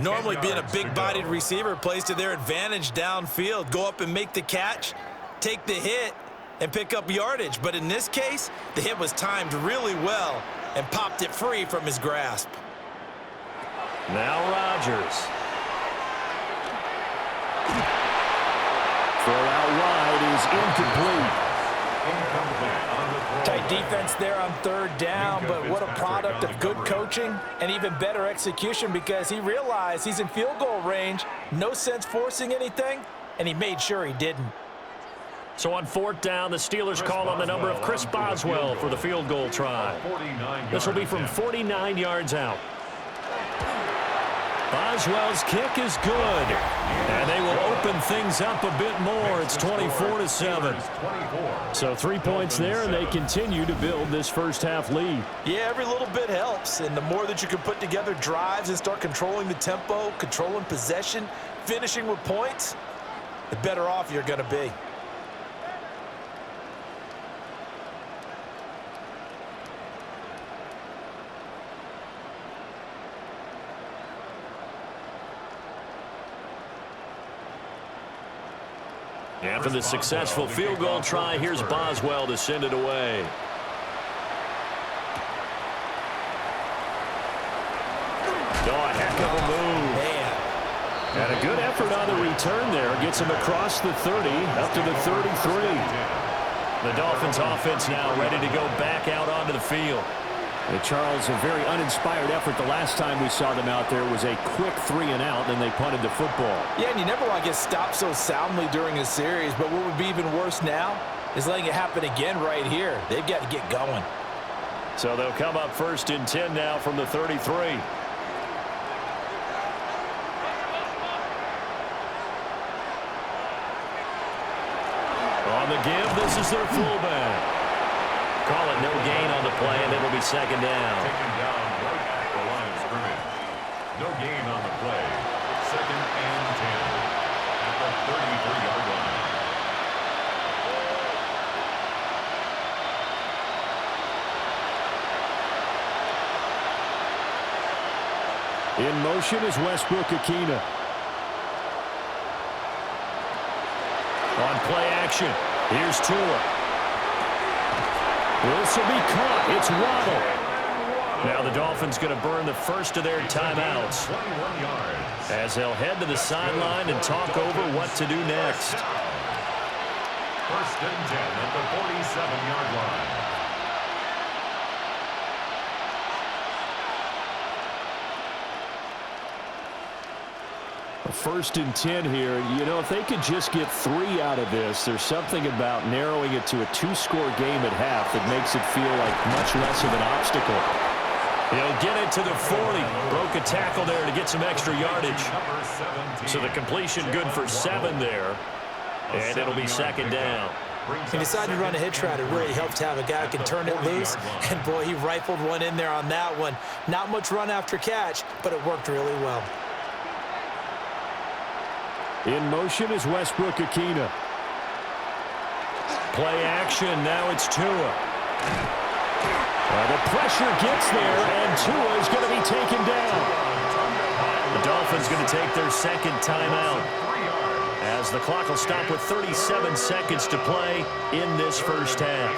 Normally being a big-bodied receiver plays to their advantage downfield. Go up and make the catch, take the hit, and pick up yardage. But in this case, the hit was timed really well and popped it free from his grasp. Now Rodgers. Throw out wide is incomplete. Incomplete on the throw. Tight defense there on third down, but what a product of good coaching and even better execution, because he realized he's in field goal range, no sense forcing anything, and he made sure he didn't. So on fourth down, the Steelers call on the number of Chris Boswell for the field goal try. This will be from 49 yards out. Boswell's kick is good, and they will open things up a bit more. It's 24-7. So 3 points there, and they continue to build this first half lead. Yeah, every little bit helps, and the more that you can put together drives and start controlling the tempo, controlling possession, finishing with points, the better off you're going to be. After the successful field goal try, here's Boswell to send it away. Oh, a heck of a move. Man. And a good effort on the return there. Gets him across the 30, up to the 33. The Dolphins offense now ready to go back out onto the field. Charles, a very uninspired effort. The last time we saw them out there was a quick 3-and-out, then they punted the football. Yeah, and you never want to get stopped so soundly during a series, but what would be even worse now is letting it happen again right here. They've got to get going. So they'll come up first and 10 now from the 33. On the give, this is their fullback. Call it no gain on the play, and it'll be second down. Taken down right at the line of scrimmage. No gain on the play. Second and 10 at the 33-yard line. In motion is Westbrook-Akina. On play action, here's Tua. This will be caught. It's Waddle. Now the Dolphins going to burn the first of their timeouts, 21 yards. as they'll head to the sideline and talk over what to do next. First and 10 at the 47-yard line. First and 10 here. You know, if they could just get 3 out of this, there's something about narrowing it to a 2-score game at half that makes it feel like much less of an obstacle. He'll get it to the 40. Broke a tackle there to get some extra yardage. So the completion good for 7 there. And it'll be second down. He decided to run a hitch route. It really helps to have a guy who can turn it loose. And, boy, he rifled one in there on that one. Not much run after catch, but it worked really well. In motion is Westbrook-Akina. Play action. Now it's Tua. The pressure gets there, and Tua is going to be taken down. The Dolphins going to take their second timeout, as the clock will stop with 37 seconds to play in this first half.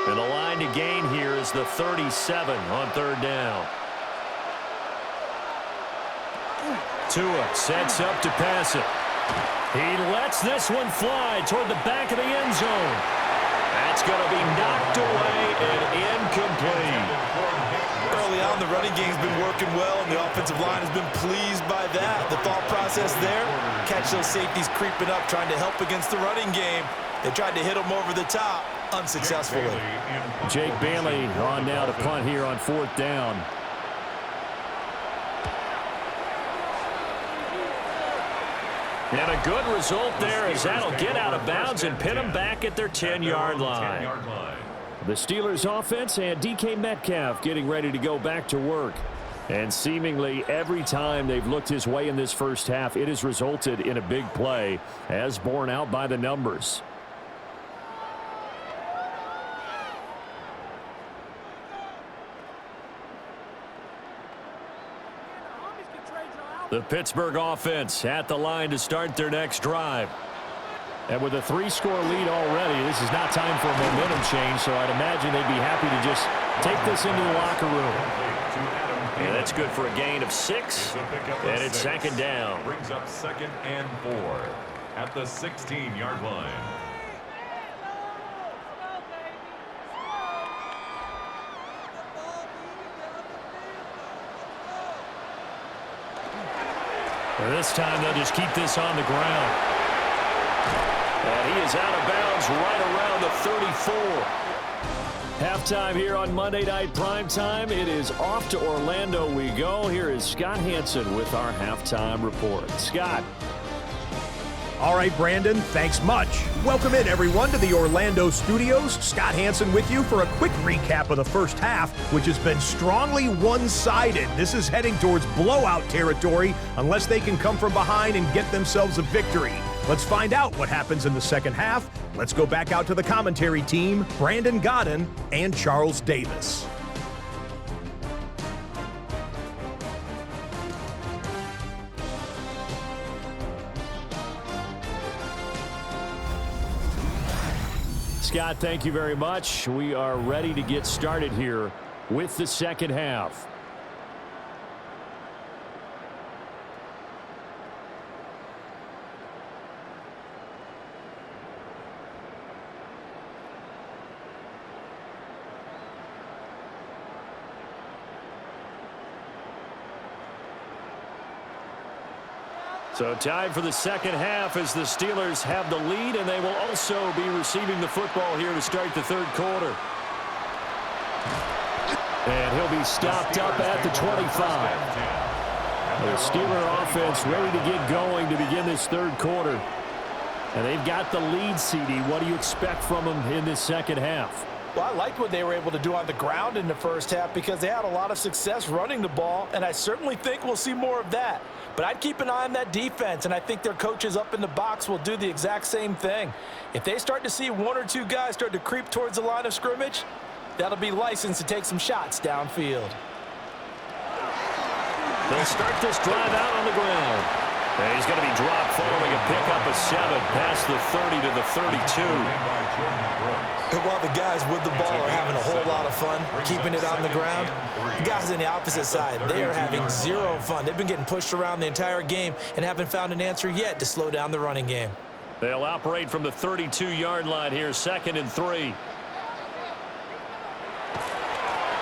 And the line to gain here is the 37 on third down. Tua sets up to pass it. He lets this one fly toward the back of the end zone. That's going to be knocked away and incomplete. Early on, the running game's been working well, and the offensive line has been pleased by that. The thought process there, catch those safeties creeping up, trying to help against the running game. They tried to hit them over the top, unsuccessfully. Jake Bailey on now to punt here on fourth down. And a good result there, as that'll get out of bounds and pin them back at their 10-yard line. The Steelers offense and DK Metcalf getting ready to go back to work. And seemingly every time they've looked his way in this first half, it has resulted in a big play, as borne out by the numbers. The Pittsburgh offense at the line to start their next drive. And with a 3-score lead already, this is not time for a momentum change, so I'd imagine they'd be happy to just take this into the locker room. And it's That's good for a gain of 6, and it's 2nd down. Brings up 2nd and 4 at the 16-yard line. This time they'll just keep this on the ground. And he is out of bounds right around the 34. Halftime here on Monday Night Primetime. It is off to Orlando we go. Here is Scott Hansen with our halftime report. Scott. All right, Brandon, thanks much. Welcome in, everyone, to the Orlando studios. Scott Hansen with you for a quick recap of the first half, which has been strongly one-sided. This is heading towards blowout territory unless they can come from behind and get themselves a victory. Let's find out what happens in the second half. Let's go back out to the commentary team, Brandon Godden and Charles Davis. Scott, thank you very much. We are ready to get started here with the second half. So time for the second half as the Steelers have the lead, and they will also be receiving the football here to start the third quarter. And he'll be stopped up at the 25. The Steeler offense ready to get going to begin this third quarter. And they've got the lead, CD. What do you expect from them in this second half? Well, I liked what they were able to do on the ground in the first half because they had a lot of success running the ball, and I certainly think we'll see more of that. But I'd keep an eye on that defense, and I think their coaches up in the box will do the exact same thing. If they start to see one or two guys start to creep towards the line of scrimmage, that'll be licensed to take some shots downfield. They'll start this drive out on the ground. And he's going to be dropped following a pickup of 7 past the 30 to the 32. While the guys with the ball are having a whole lot of fun keeping it on the ground, the guys on the opposite side, they are having zero fun. They've been getting pushed around the entire game and haven't found an answer yet to slow down the running game. They'll operate from the 32-yard line here, 2nd and 3.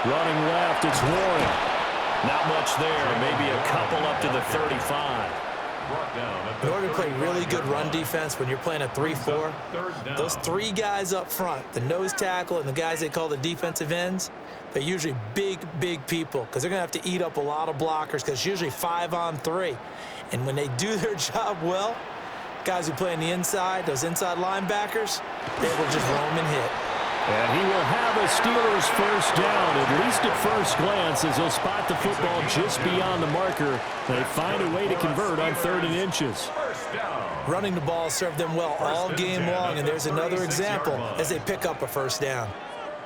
Running left, it's Warren. Not much there, maybe a couple up to the 35. In order to play really good run defense when you're playing a 3-4, those 3 guys up front, the nose tackle and the guys they call the defensive ends, they're usually big people because they're going to have to eat up a lot of blockers because it's usually 5-on-3. And when they do their job well, guys who play on the inside, those inside linebackers, they will just roam and hit. And he will have a Steelers first down, at least at first glance, as he'll spot the football just beyond the marker. They find a way to convert on 3rd and inches. Running the ball served them well all game long, and there's another example as they pick up a first down.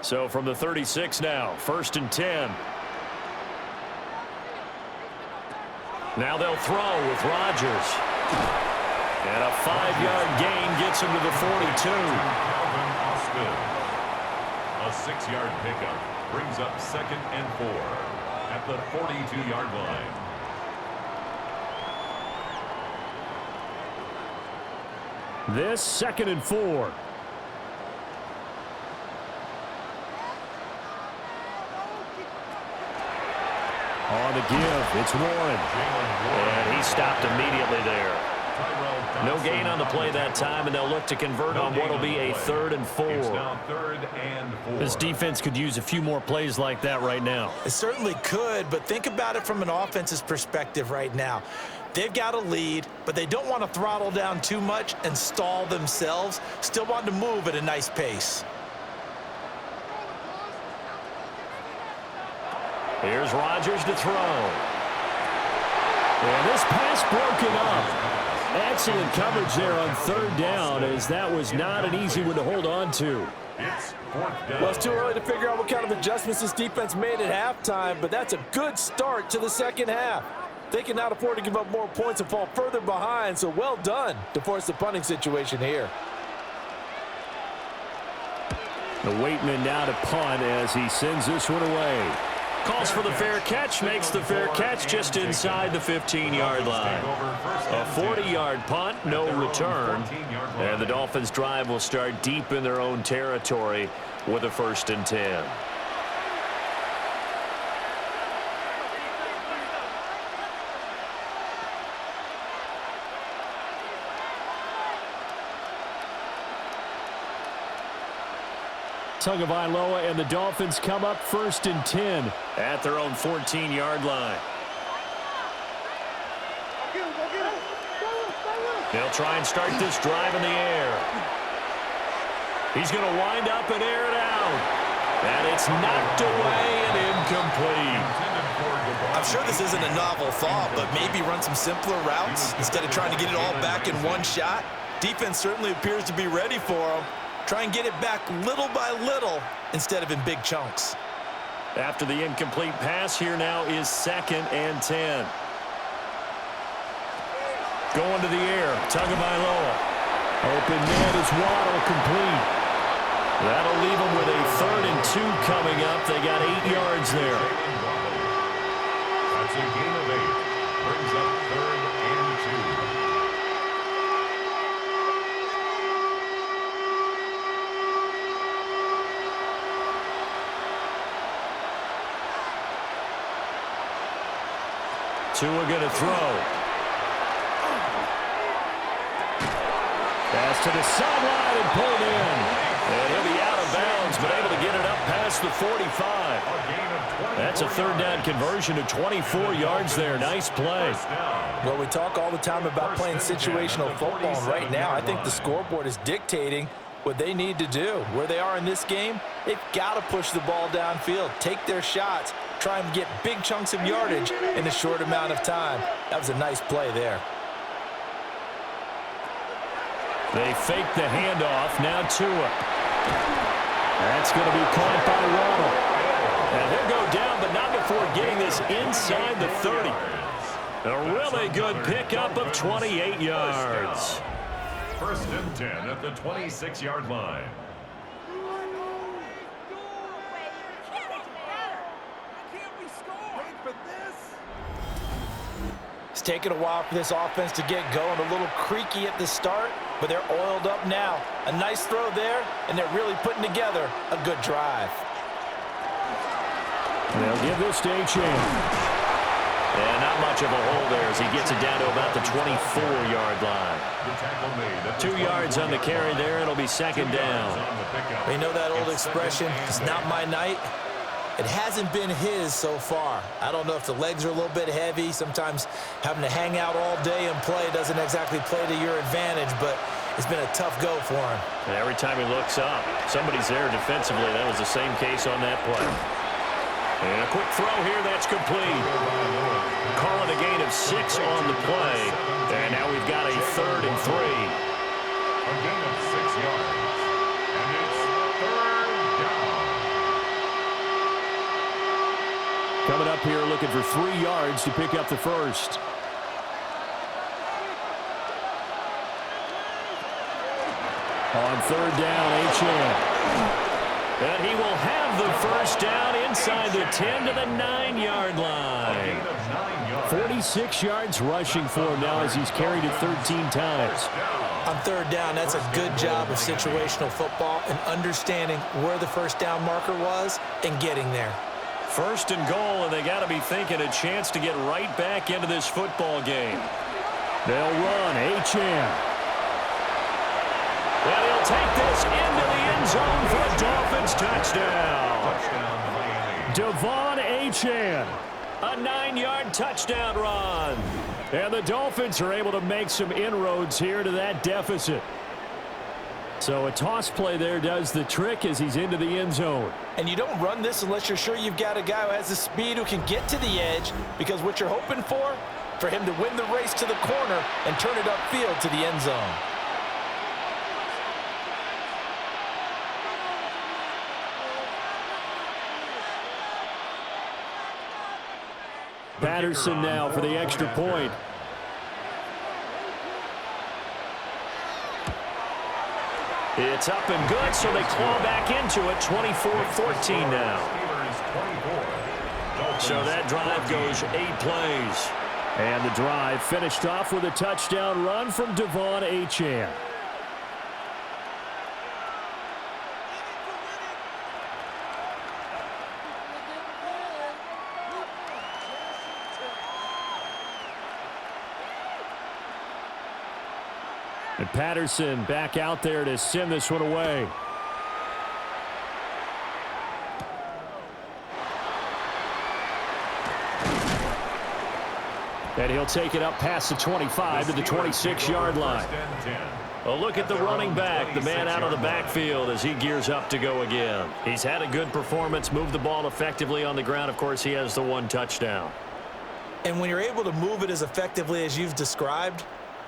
So from the 36 now, 1st and 10. Now they'll throw with Rodgers. And a 5-yard gain gets him to the 42. A 6-yard pickup brings up 2nd and 4 at the 42-yard line. This 2nd and 4. On the give, it's Warren. And he stopped immediately there. No gain on the play that time, and they'll look to convert on what will be a 3rd and 4. This defense could use a few more plays like that right now. It certainly could, but think about it from an offense's perspective right now. They've got a lead, but they don't want to throttle down too much and stall themselves. Still want to move at a nice pace. Here's Rodgers to throw. And this pass broken up. Excellent coverage there on 3rd down, as that was not an easy one to hold on to. Well, it's too early to figure out what kind of adjustments this defense made at halftime, but that's a good start to the second half. They cannot afford to give up more points and fall further behind, so well done to force the punting situation here. The Waitman now to punt as he sends this one away. Calls for the fair catch, makes the fair catch just inside the 15-yard line. A 40-yard punt, no return. And the Dolphins drive will start deep in their own territory with a 1st and 10. Tagovailoa and the Dolphins come up 1st and 10 at their own 14-yard line. They'll try and start this drive in the air. He's going to wind up and air it out. And it's knocked away and incomplete. I'm sure this isn't a novel thought, but maybe run some simpler routes instead of trying to get it all back in one shot. Defense certainly appears to be ready for him. Try and get it back little by little instead of in big chunks. After the incomplete pass, here now is 2nd and 10. Going to the air, Tagovailoa. Open man is Waddle, complete. That'll leave them with a 3rd and 2 coming up. They got 8 yards there. That's a gain of 8. Brings up 3rd and 2. Tua going to throw. Pass to the sideline and pulled in. And he'll be out of bounds, but able to get it up past the 45. That's a 3rd down conversion to 24 yards there. Nice play. Well, we talk all the time about playing situational football, and right now I think the scoreboard is dictating what they need to do. Where they are in this game, they've got to push the ball downfield, take their shots, try and get big chunks of yardage in a short amount of time. That was a nice play there. They fake the handoff. Now Tua. That's going to be caught by Waddle. And he'll go down, but not before getting this inside the 30. A really good pickup of 28 yards. 1st and 10 at the 26-yard line. It's taken a while for this offense to get going. A little creaky at the start, but they're oiled up now. A nice throw there, and they're really putting together a good drive. They'll give this to Achane. And not much of a hole there as he gets it down to about the 24-yard line. 2 yards on the carry there. It'll be 2nd down. You know that old expression, it's not my night. It hasn't been his so far. I don't know if the legs are a little bit heavy. Sometimes having to hang out all day and play doesn't exactly play to your advantage, but it's been a tough go for him. And every time he looks up, somebody's there defensively. That was the same case on that play. And a quick throw here, that's complete. Calling a gain of 6 on the play. And now we've got a 3rd and 3. A gain of 6 yards. And it's 3rd down. Coming up here looking for 3 yards to pick up the 1st. On 3rd down, Achane. And he will have the 1st down inside the 10 to the 9-yard line. 46 yards rushing for him now as he's carried it 13 times. On 3rd down, that's a good job of situational football and understanding where the 1st down marker was and getting there. 1st and goal, and they got to be thinking a chance to get right back into this football game. They'll run. Achane. And he'll take this into the end zone for a Dolphins touchdown. Devon Achane. A 9-yard touchdown run. And the Dolphins are able to make some inroads here to that deficit. So a toss play there does the trick as he's into the end zone. And you don't run this unless you're sure you've got a guy who has the speed who can get to the edge, because what you're hoping for him to win the race to the corner and turn it upfield to the end zone. Patterson now for the extra point. It's up and good, so they claw back into it. 24-14 now. So that drive goes 8 plays. And the drive finished off with a touchdown run from Devon Achane. And Patterson back out there to send this one away. And he'll take it up past the 25 to the 26-yard line. Well, look at the running back, the man out of the backfield as he gears up to go again. He's had a good performance, moved the ball effectively on the ground. Of course, he has the 1 touchdown. And when you're able to move it as effectively as you've described,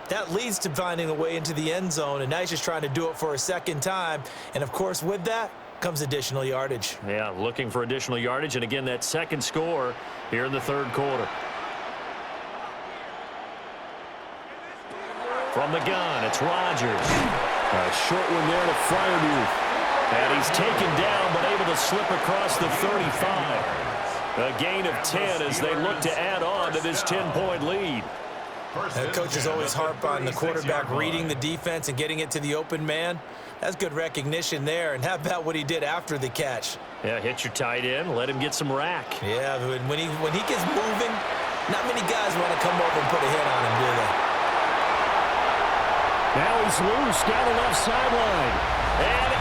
that leads to finding a way into the end zone, and now he's just trying to do it for a second time. And, of course, with that comes additional yardage. Yeah, looking for additional yardage, and again, that second score here in the third quarter. From the gun, it's Rodgers. A short one there to Freiermuth. And he's taken down, but able to slip across the 35. A gain of 10 as they look to add on to this 10-point lead. Coaches always harp on the quarterback reading the defense and getting it to the open man. That's good recognition there. And how about what he did after the catch? Yeah, hit your tight end, let him get some rack. Yeah, when he gets moving, not many guys want to come over and put a hit on him, do they? Now he's loose down the left sideline. And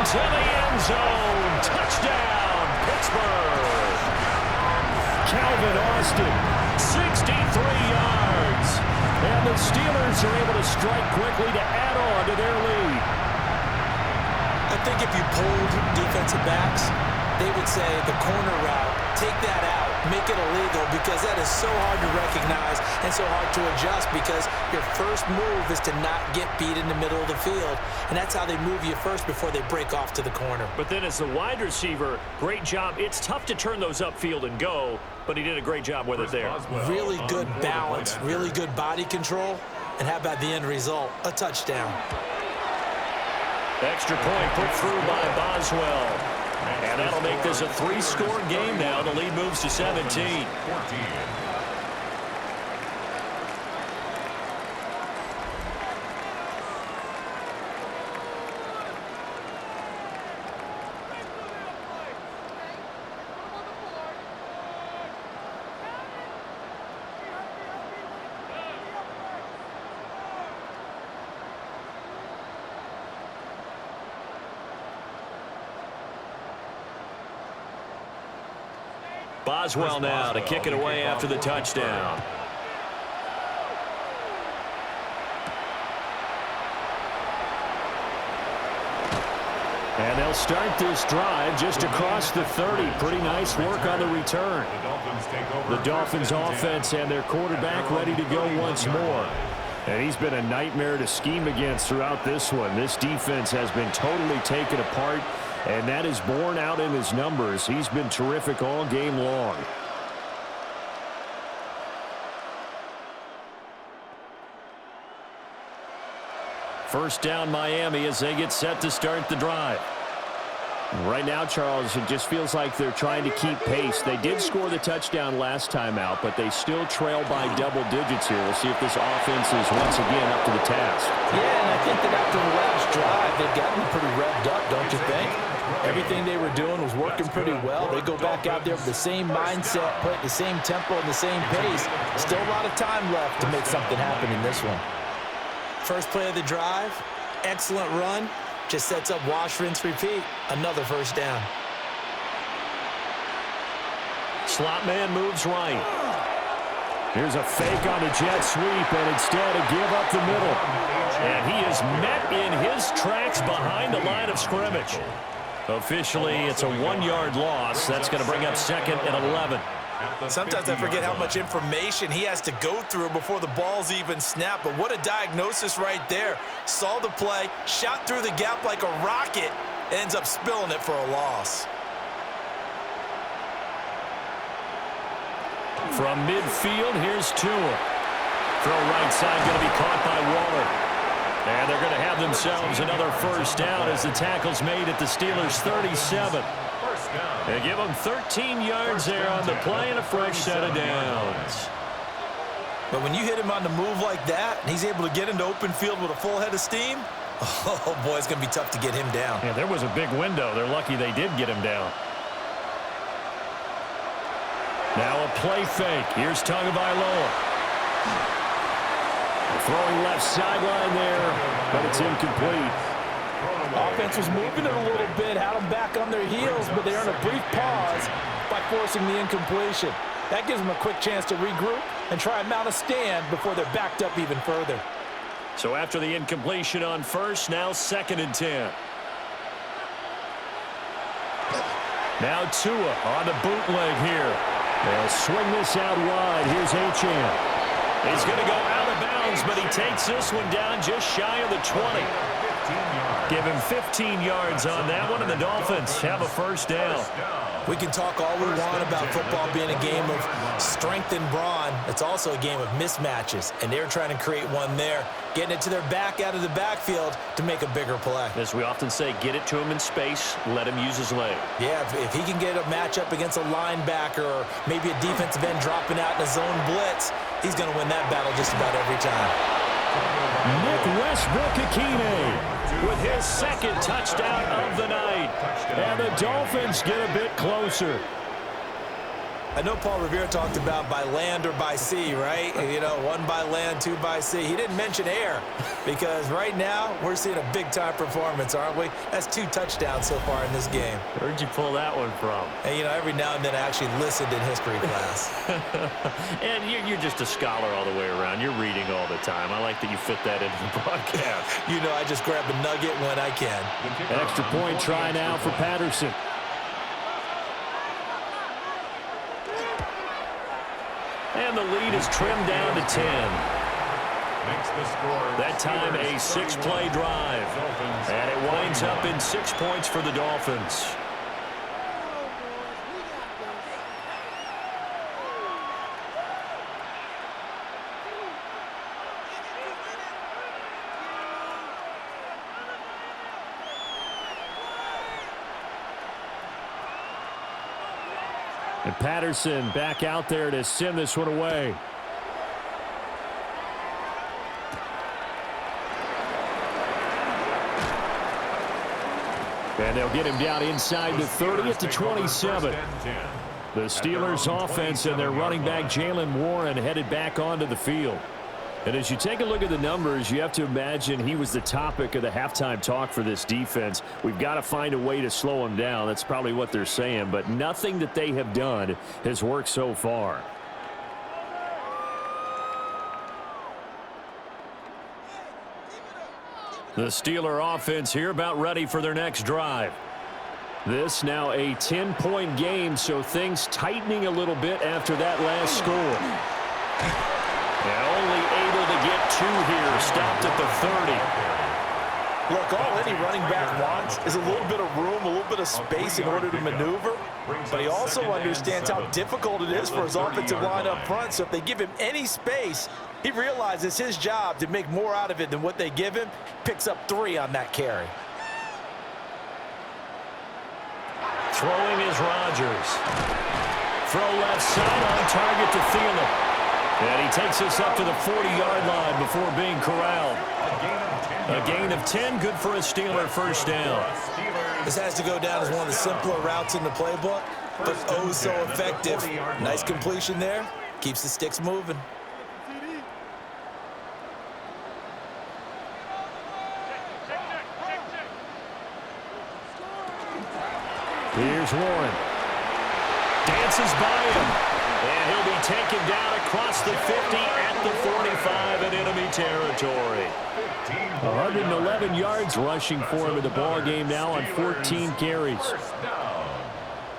into the end zone. Touchdown, Pittsburgh. Calvin Austin. 63 yards. And the Steelers are able to strike quickly to add on to their lead. I think if you polled defensive backs, they would say the corner route, take that out, make it illegal, because that is so hard to recognize and so hard to adjust, because your first move is to not get beat in the middle of the field, and that's how they move you first before they break off to the corner. But then as the wide receiver, great job. It's tough to turn those upfield and go, but he did a great job with it there. Really good balance, really good body control, and how about the end result? A touchdown. Extra point put through by Boswell. And that'll make this a 3-score game now. The lead moves to 17. Boswell now to kick it away after the touchdown. And they'll start this drive just across the 30. Pretty nice work on the return. The Dolphins offense and their quarterback ready to go once more. And he's been a nightmare to scheme against throughout this one. This defense has been totally taken apart, and that is borne out in his numbers. He's been terrific all game long. First down, Miami, as they get set to start the drive. Right now, Charles, it just feels like they're trying to keep pace. They did score the touchdown last time out, but they still trail by double digits here. We'll see if this offense is once again up to the task. Yeah, and I think that after the last drive, they've gotten pretty revved up, don't you think? Everything they were doing was working pretty well. They go back out there with the same mindset, play at the same tempo and the same pace. Still a lot of time left to make something happen in this one. First play of the drive, excellent run. Just sets up wash, rinse, repeat. Another first down. Slot man moves right. Here's a fake on the jet sweep, and instead a give up the middle. And he is met in his tracks behind the line of scrimmage. Officially, it's a 1-yard loss. That's going to bring up second and 11. Sometimes I forget how much information he has to go through before the ball's even snapped. But what a diagnosis right there. Saw the play, shot through the gap like a rocket, ends up spilling it for a loss. From midfield, here's Tua. Throw right side going to be caught by Waller. And they're going to have themselves another first down as the tackle's made at the Steelers' 37. down. They give him 13 yards there on the play and a fresh set of downs. But when you hit him on the move like that, and he's able to get into open field with a full head of steam, oh, boy, it's going to be tough to get him down. Yeah, there was a big window. They're lucky they did get him down. Now a play fake. Here's Tagovailoa. Throwing left sideline there, but it's incomplete. Offense was moving it a little bit, had them back on their heels, but they earned a brief pause by forcing the incompletion. That gives them a quick chance to regroup and try and mount a stand before they're backed up even further. So after the incompletion on first, now 2nd and 10. Now Tua on the bootleg here. They'll swing this out wide. Here's Achane. He's going to go out of bounds, but he takes this one down just shy of the 20. Give him 15 yards on that one, and the Dolphins have a first down. We can talk all we want about football being a game of strength and brawn. It's also a game of mismatches, and they're trying to create one there, getting it to their back out of the backfield to make a bigger play. As we often say, get it to him in space, let him use his leg. Yeah, if he can get a matchup against a linebacker or maybe a defensive end dropping out in a zone blitz, he's going to win that battle just about every time. Nick Westbrook-Ikhine with his 2nd touchdown of the night. And the Dolphins get a bit closer. I know Paul Revere talked about by land or by sea, right? You know, 1 by land, 2 by sea. He didn't mention air because right now we're seeing a big-time performance, aren't we? That's 2 touchdowns so far in this game. Where'd you pull that one from? And, you know, every now and then I actually listened in history class. And you're just a scholar all the way around. You're reading all the time. I like that you fit that into the broadcast. You know, I just grab a nugget when I can. Extra point try now for Patterson. And the lead is trimmed down to 10. That time a 6-play drive. And it winds up in 6 points for the Dolphins. And Patterson back out there to send this one away. And they'll get him down inside the 30 at the 27. The Steelers offense and their running back Jaylen Warren headed back onto the field. And as you take a look at the numbers, you have to imagine he was the topic of the halftime talk for this defense. We've got to find a way to slow him down. That's probably what they're saying, but nothing that they have done has worked so far. The Steeler offense here about ready for their next drive. This now a 10-point game, so things tightening a little bit after that last score. And only able to get 2 here, stopped at the 30. Look, all any running back wants is a little bit of room, a little bit of space in order to maneuver. But he also understands how difficult it is for his offensive line up front. So if they give him any space, he realizes his job to make more out of it than what they give him. Picks up 3 on that carry. Throwing is Rodgers. Throw left side on target to Thielen. And he takes us up to the 40-yard line before being corralled. A gain of 10, good for a Steeler first down. This has to go down as one of the simpler routes in the playbook, but oh so effective. Nice completion there. Keeps the sticks moving. Here's Warren. Dances by him. And he'll be taken down across the 50 at the 45 in enemy territory. 111 yards rushing for him in the ball game now on 14 carries.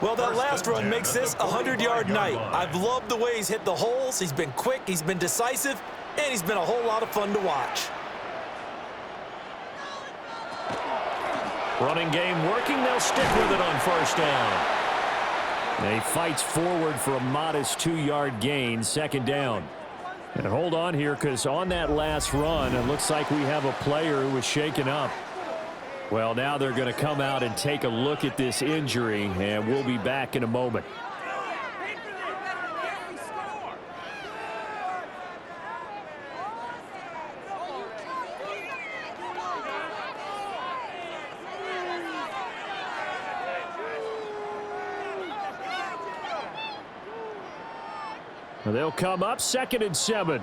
Well, that last run makes this a 100-yard night. I've loved the way he's hit the holes. He's been quick, he's been decisive, and he's been a whole lot of fun to watch. Running game working. They'll stick with it on first down. And he fights forward for a modest 2-yard gain, 2nd down. And hold on here, because on that last run, it looks like we have a player who was shaken up. Well, now they're going to come out and take a look at this injury, and we'll be back in a moment. They'll come up 2nd and 7.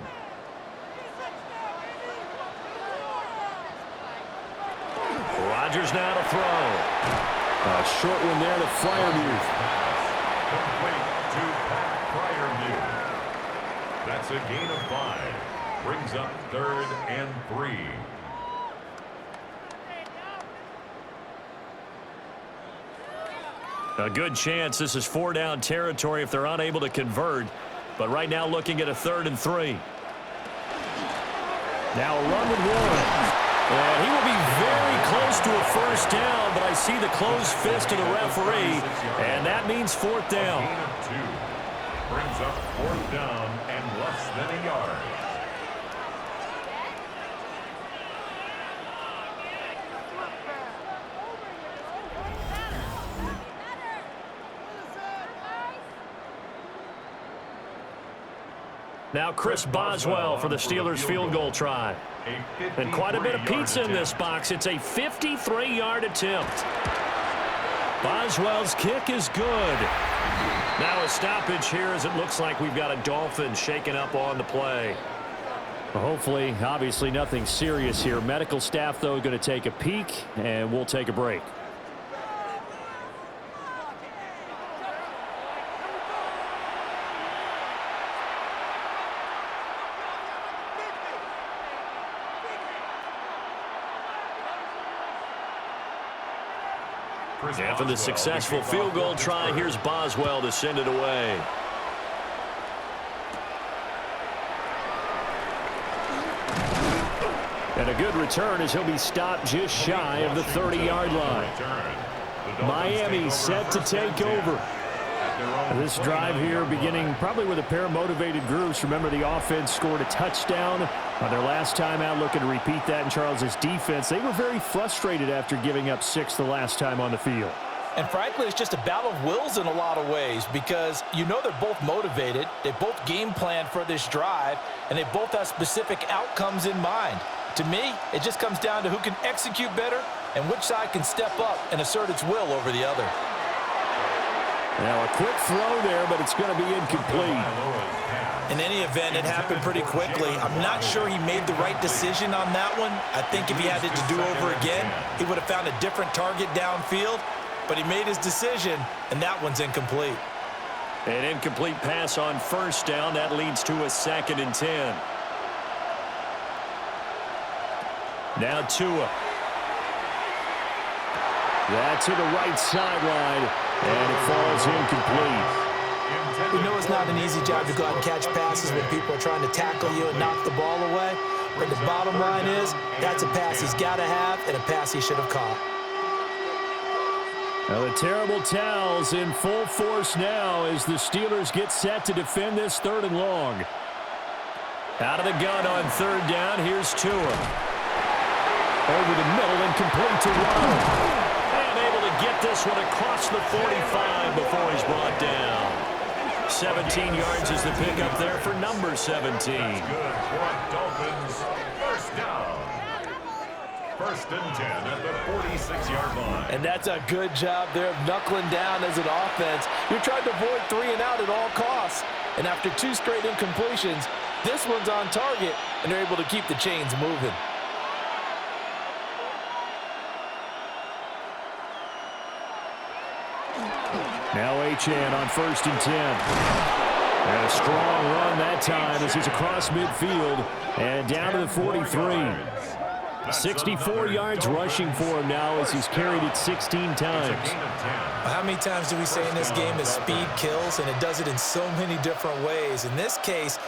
Rodgers now to throw. A short one there to Freiermuth. Complete to Pat Freiermuth. That's a gain of 5. Brings up 3rd and 3. A good chance this is 4-down territory if they're unable to convert. But right now looking at a 3rd and 3. Now a run with Warren. And he will be very close to a 1st down, but I see the closed fist of the referee, and that means 4th down. A gain of 2. Brings up 4th down and less than a yard. Now Chris Boswell for the Steelers field goal try. And quite a bit of pizza in this box. It's a 53-yard attempt. Boswell's kick is good. Now a stoppage here as it looks like we've got a Dolphin shaken up on the play. Well, hopefully, obviously nothing serious here. Medical staff, though, going to take a peek, and we'll take a break. After the successful field goal try, here's Boswell to send it away. And a good return as he'll be stopped just shy of the 30-yard line. Miami set to take over. This drive here beginning probably with a pair of motivated groups. Remember, the offense scored a touchdown on their last time out, looking to repeat that in Charles's defense. They were very frustrated after giving up 6 the last time on the field. And frankly, it's just a battle of wills in a lot of ways because you know they're both motivated. They both game planned for this drive, and they both have specific outcomes in mind. To me, it just comes down to who can execute better and which side can step up and assert its will over the other. Now a quick throw there, but it's going to be incomplete. In any event, it happened pretty quickly. I'm not sure he made the right decision on that one. I think if he had it to do over again, he would have found a different target downfield. But he made his decision, and that one's incomplete. An incomplete pass on 1st down. That leads to a 2nd and 10. Now Tua. That to the right sideline, and it falls incomplete. We know it's not an easy job to go out and catch passes when people are trying to tackle you and knock the ball away. But the bottom line is, that's a pass he's got to have and a pass he should have caught. Now the terrible towels in full force now as the Steelers get set to defend this 3rd and long. Out of the gun on 3rd down, here's Tua. Over the middle and complete to Ronald. And able to get this one across the 45 before he's brought down. 17 yards is the pickup there for number 17. That's good for Dolphins. 1st down. 1st and 10 at the 46-yard line. And that's a good job there of knuckling down as an offense. You're trying to avoid 3 and out at all costs. And after 2 straight incompletions, this one's on target, and they're able to keep the chains moving. Now Achane on 1st and 10. And a strong run that time as he's across midfield and down to the 43. 64 yards rushing for him now as he's carried it 16 times. How many times do we say in this game that speed kills, and it does it in so many different ways? In this case,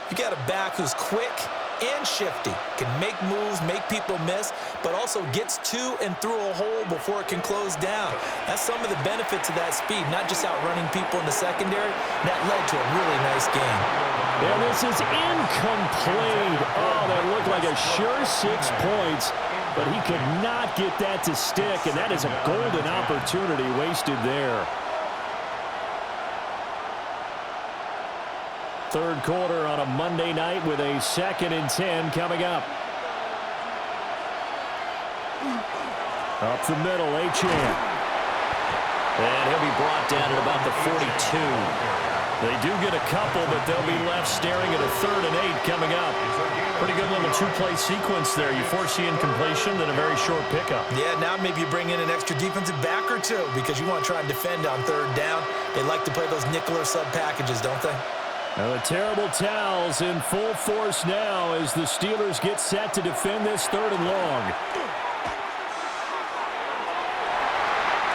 you got a back who's quick and shifty, can make moves, make people miss, but also gets to and through a hole before it can close down. That's some of the benefits of that speed, not just outrunning people in the secondary. That led to a really nice game. And this is incomplete. Oh, that looked like a sure 6 points. but he could not get that to stick, and that is a golden opportunity wasted there. Third quarter on a Monday night with a 2nd and 10 coming up. Up the middle, Achane. And he'll be brought down at about the 42. They do get a couple, but they'll be left staring at a 3rd and 8 coming up. Pretty good little 2-play sequence there. You force the incompletion, then a very short pickup. Yeah, now maybe you bring in an extra defensive back or two because you want to try and defend on 3rd down. They like to play those nickel or sub packages, don't they? Now the terrible towels in full force now as the Steelers get set to defend this 3rd and long.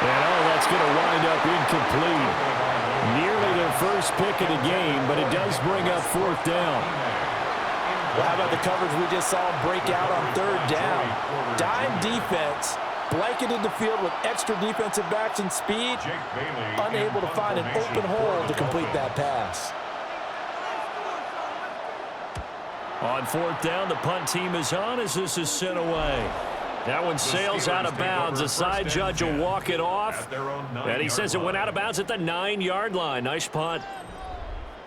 And that's going to wind up incomplete. Nearly their first pick of the game, but it does bring up 4th down. Well, how about the coverage we just saw break out on 3rd down? Dime defense, blanketed the field with extra defensive backs and speed, unable to find an open hole to complete that pass. On 4th down, the punt team is on as this is sent away. That one sails out of bounds. The side judge will walk it off. And he says it went out of bounds at the 9-yard line. Nice punt.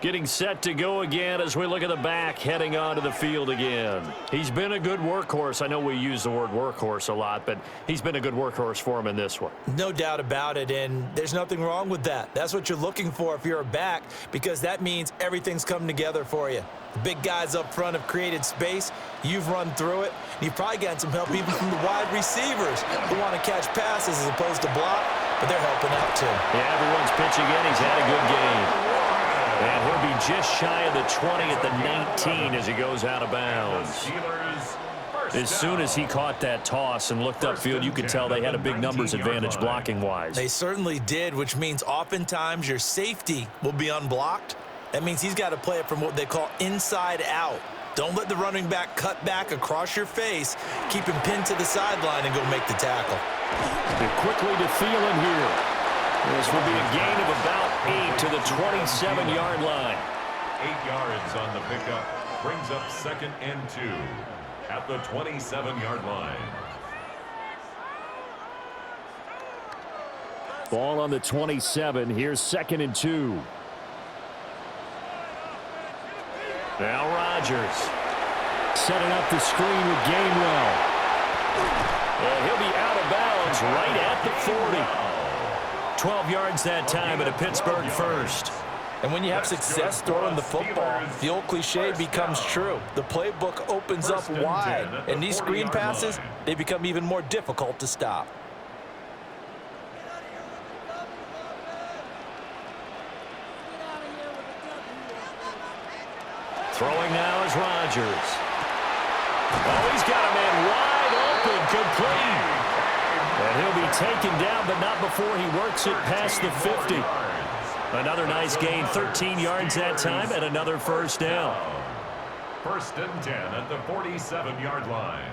Getting set to go again as we look at the back heading onto the field again. He's been a good workhorse. I know we use the word workhorse a lot, but he's been a good workhorse for him in this one. No doubt about it, and there's nothing wrong with that. That's what you're looking for if you're a back, because that means everything's coming together for you. The big guys up front have created space. You've run through it. You've probably gotten some help even from the wide receivers who want to catch passes as opposed to block, but they're helping out too. Yeah, everyone's pitching in. He's had a good game. And he'll be just shy of the 20 at the 19 as he goes out of bounds. As soon as he caught that toss and looked upfield, you could tell they had a big numbers advantage blocking-wise. They certainly did, which means oftentimes your safety will be unblocked. That means he's got to play it from what they call inside out. Don't let the running back cut back across your face. Keep him pinned to the sideline and go make the tackle. Quickly to Thielen here. This will be a gain of about 8 to the 27-yard line. 8 yards on the pickup brings up 2nd and 2 at the 27-yard line. Ball on the 27. Here's 2nd and 2. Now Rodgers. Setting up the screen with Gainwell. And he'll be out of bounds right at the 40. 12 yards that time at a Pittsburgh first. And when you have success throwing the football, the old cliche becomes true. The playbook opens up wide, and these screen passes, they become even more difficult to stop. Throwing now is Rodgers. Oh, he's got a man wide open, complete. And he'll be taken down, but not before he works it past the 50. Another nice gain, 13 yards that time, and another first down. 1st and 10 at the 47-yard line.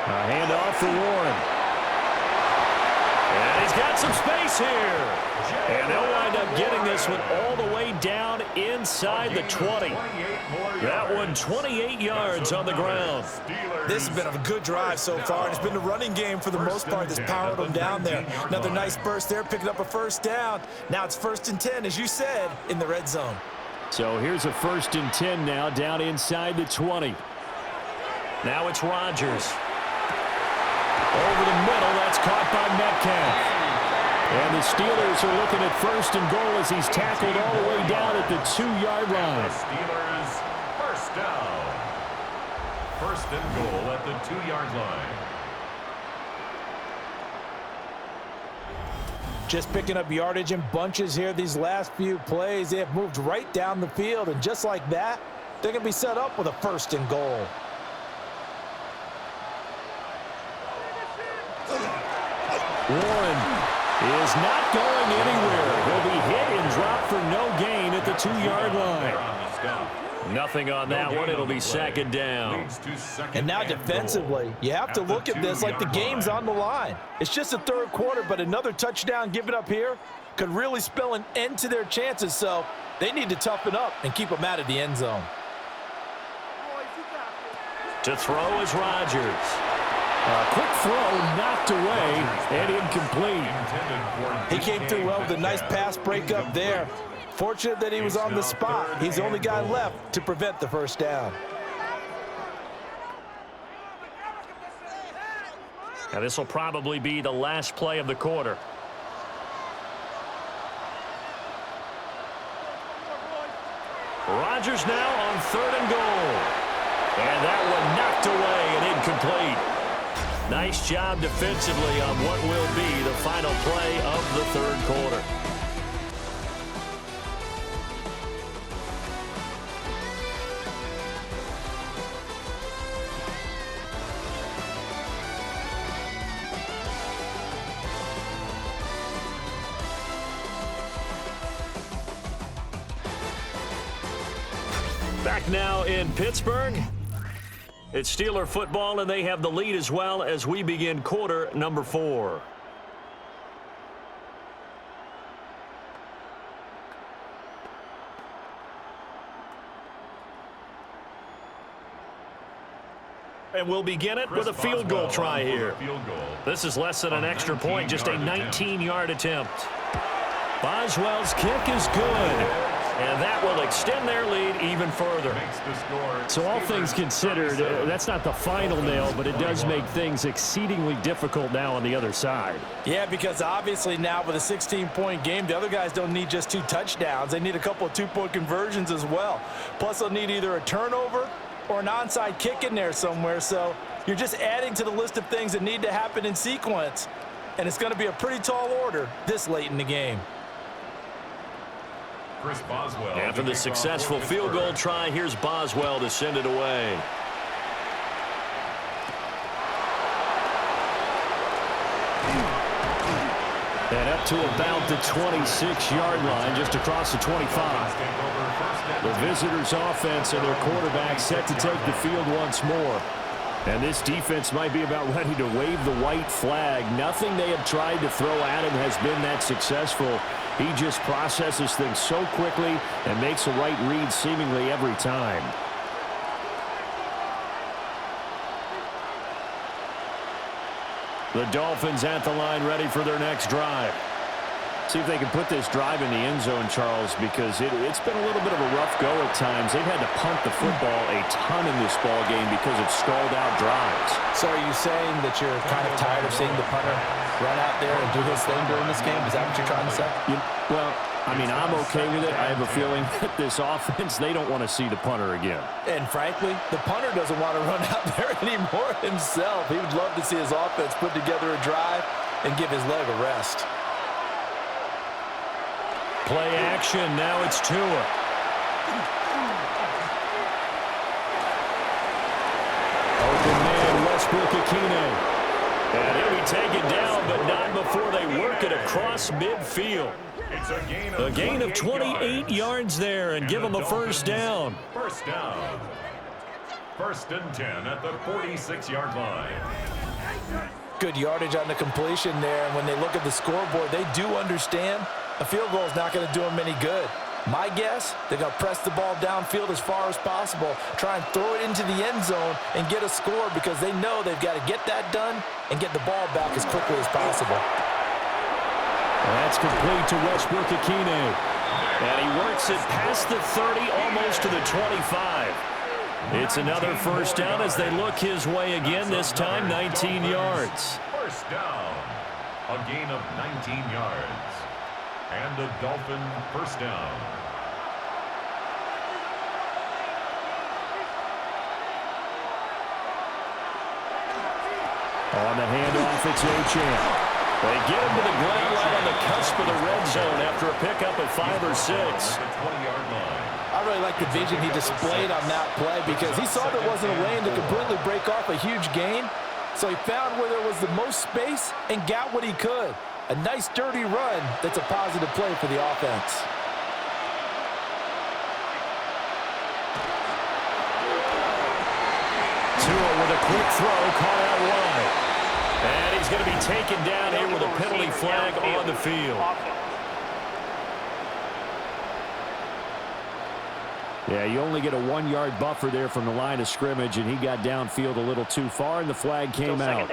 A handoff for Warren. And he's got some space here. And they'll wind up getting this one all the way down inside the 20. That one 28 yards on the ground. This has been a good drive so far, and it's been the running game for the most part that's powered them down there. Another nice burst there, picking up a 1st down. Now it's 1st and 10, as you said, in the red zone. So here's a 1st and 10 now, down inside the 20. Now it's Rodgers. Over the middle, that's caught by Metcalf. And the Steelers are looking at 1st and goal as he's tackled all the way down at the 2-yard line. Steelers 1st down. 1st and goal at the 2-yard line. Just picking up yardage in bunches here these last few plays. They have moved right down the field, and just like that, they're going to be set up with a 1st and goal. Warren is not going anywhere. He'll be hit and dropped for no gain at the 2-yard line. Nothing on that one. It'll be 2nd down. And now defensively, you have to look at this like the game's on the line. It's just the 3rd quarter, but another touchdown given up here could really spell an end to their chances, so they need to toughen up and keep them out of the end zone. To throw is Rodgers. A quick throw knocked away and incomplete. He came through well with a nice pass breakup there. Fortunate that he was on the spot. He's the only guy left to prevent the first down. Now this will probably be the last play of the quarter. Rodgers now on 3rd and goal. And that one knocked away and incomplete. Nice job defensively on what will be the final play of the 3rd quarter. Back now in Pittsburgh. It's Steeler football, and they have the lead as well as we begin quarter number 4. And we'll begin it with a field goal try here. This is less than an extra point, just a 19-yard attempt. Boswell's kick is good. And that will extend their lead even further. So all things considered, that's not the final nail, but it does make things exceedingly difficult now on the other side. Yeah, because obviously now with a 16-point game, the other guys don't need just 2 touchdowns. They need a couple of 2-point conversions as well. Plus, they'll need either a turnover or an onside kick in there somewhere. So you're just adding to the list of things that need to happen in sequence. And it's going to be a pretty tall order this late in the game. After the successful field goal try, here's Boswell to send it away. And up to about the 26-yard line, just across the 25. The visitors' offense and their quarterback set to take the field once more. And this defense might be about ready to wave the white flag. Nothing they have tried to throw at him has been that successful. He just processes things so quickly and makes the right read seemingly every time. The Dolphins at the line ready for their next drive. See if they can put this drive in the end zone, Charles, because it's been a little bit of a rough go at times. They've had to punt the football a ton in this ball game because of stalled-out drives. So are you saying that you're kind of tired of seeing the punter run out there and do his thing during this game? Is that what you're trying to say? Well, I mean, I'm okay with it. I have a feeling that this offense, they don't want to see the punter again. And frankly, the punter doesn't want to run out there anymore himself. He would love to see his offense put together a drive and give his leg a rest. Play action. Now it's Tua. Open man, Westbrook-Ikhine. And he'll be taken down, but not before they work it across midfield. A gain of 28 yards there and give them a first down. First down. 1st and 10 at the 46-yard line. Good yardage on the completion there. And when they look at the scoreboard, they do understand a field goal is not going to do them any good. My guess, they're going to press the ball downfield as far as possible, try and throw it into the end zone and get a score because they know they've got to get that done and get the ball back as quickly as possible. That's complete to Westbrook-Ikhine. And he works it past the 30, almost to the 25. It's another first down as they look his way again, this time 19 yards. First down. A gain of 19 yards. And a Dolphin first down. On the handoff, it's Achane. They get him to the ground right on the cusp of the red zone after a pickup of 5 or 6. I really like the vision he displayed on that play because he saw there wasn't a lane to completely break off a huge gain. So he found where there was the most space and got what he could. A nice dirty run that's a positive play for the offense. Tua with a quick throw, caught out wide. And he's going to be taken down here with a penalty flag on the field. Yeah, you only get a 1-yard buffer there from the line of scrimmage, and he got downfield a little too far, and the flag came out.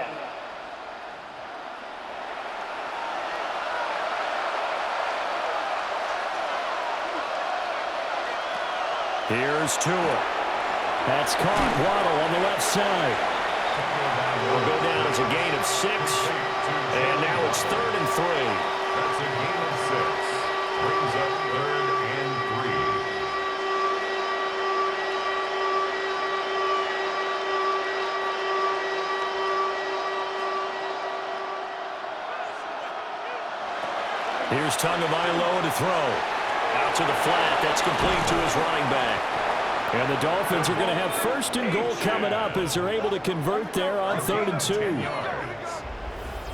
Here's Tua. That's caught. Waddle on the left side. Will go down as a gain of 6. And now it's 3rd and 3. That's a gain of 6. Brings up 3rd and 3. Here's Tagovailoa to throw. Out to the flat. That's complete to his running back. And the Dolphins are going to have 1st and goal coming up as they're able to convert there on 3rd and 2.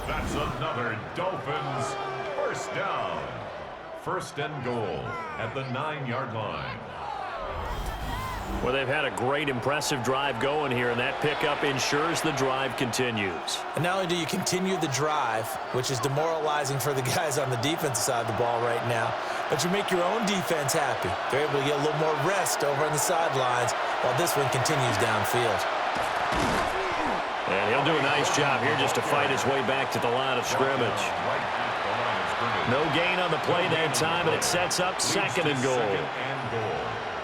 That's another Dolphins 1st down. 1st and goal at the 9-yard line. Well, they've had a great, impressive drive going here, and that pickup ensures the drive continues. And not only do you continue the drive, which is demoralizing for the guys on the defensive side of the ball right now, but you make your own defense happy. They're able to get a little more rest over on the sidelines while this one continues downfield. And he'll do a nice job here just to fight his way back to the line of scrimmage. No gain on the play that time, and it sets up 2nd and goal.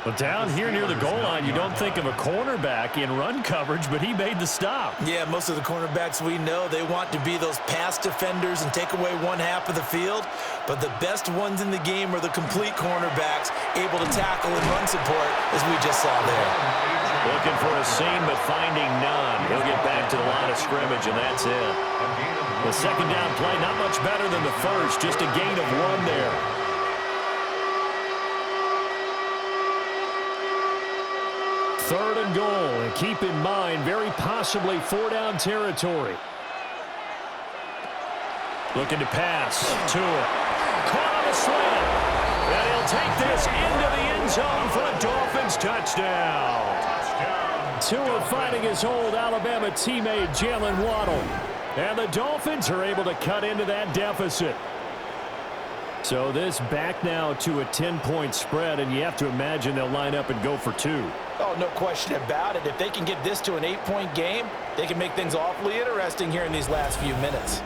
But down here near the goal line, you don't think of a cornerback in run coverage, but he made the stop. Yeah, most of the cornerbacks we know, they want to be those pass defenders and take away 1/2 of the field. But the best ones in the game are the complete cornerbacks, able to tackle and run support, as we just saw there. Looking for a seam, but finding none. He'll get back to the line of scrimmage, and that's it. The 2nd down play, not much better than the 1st, just a gain of 1 there. 3rd and goal, and keep in mind, very possibly 4-down territory. Looking to pass. Tua. Caught on the slant. And he'll take this into the end zone for a Dolphins touchdown. Tua fighting his old Alabama teammate, Jalen Waddle. And the Dolphins are able to cut into that deficit. So this back now to a 10-point spread, and you have to imagine they'll line up and go for 2. Oh, no question about it. If they can get this to an 8-point game, they can make things awfully interesting here in these last few minutes.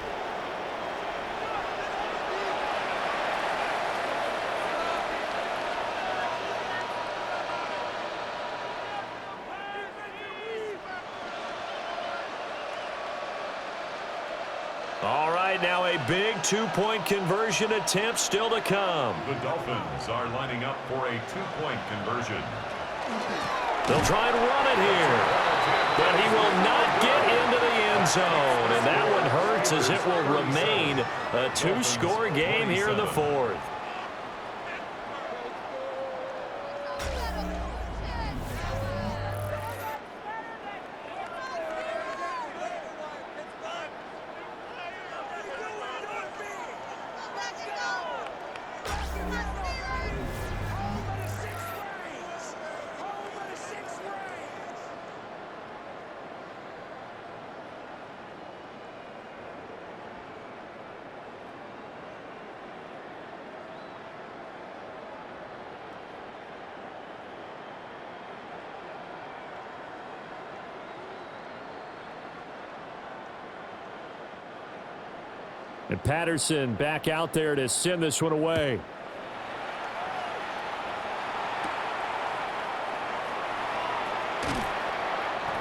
All right, now a big 2-point conversion attempt still to come. The Dolphins are lining up for a 2-point conversion. They'll try and run it here, but he will not get into the end zone, and that one hurts as it will remain a 2-score game here in the 4th. And Patterson back out there to send this one away.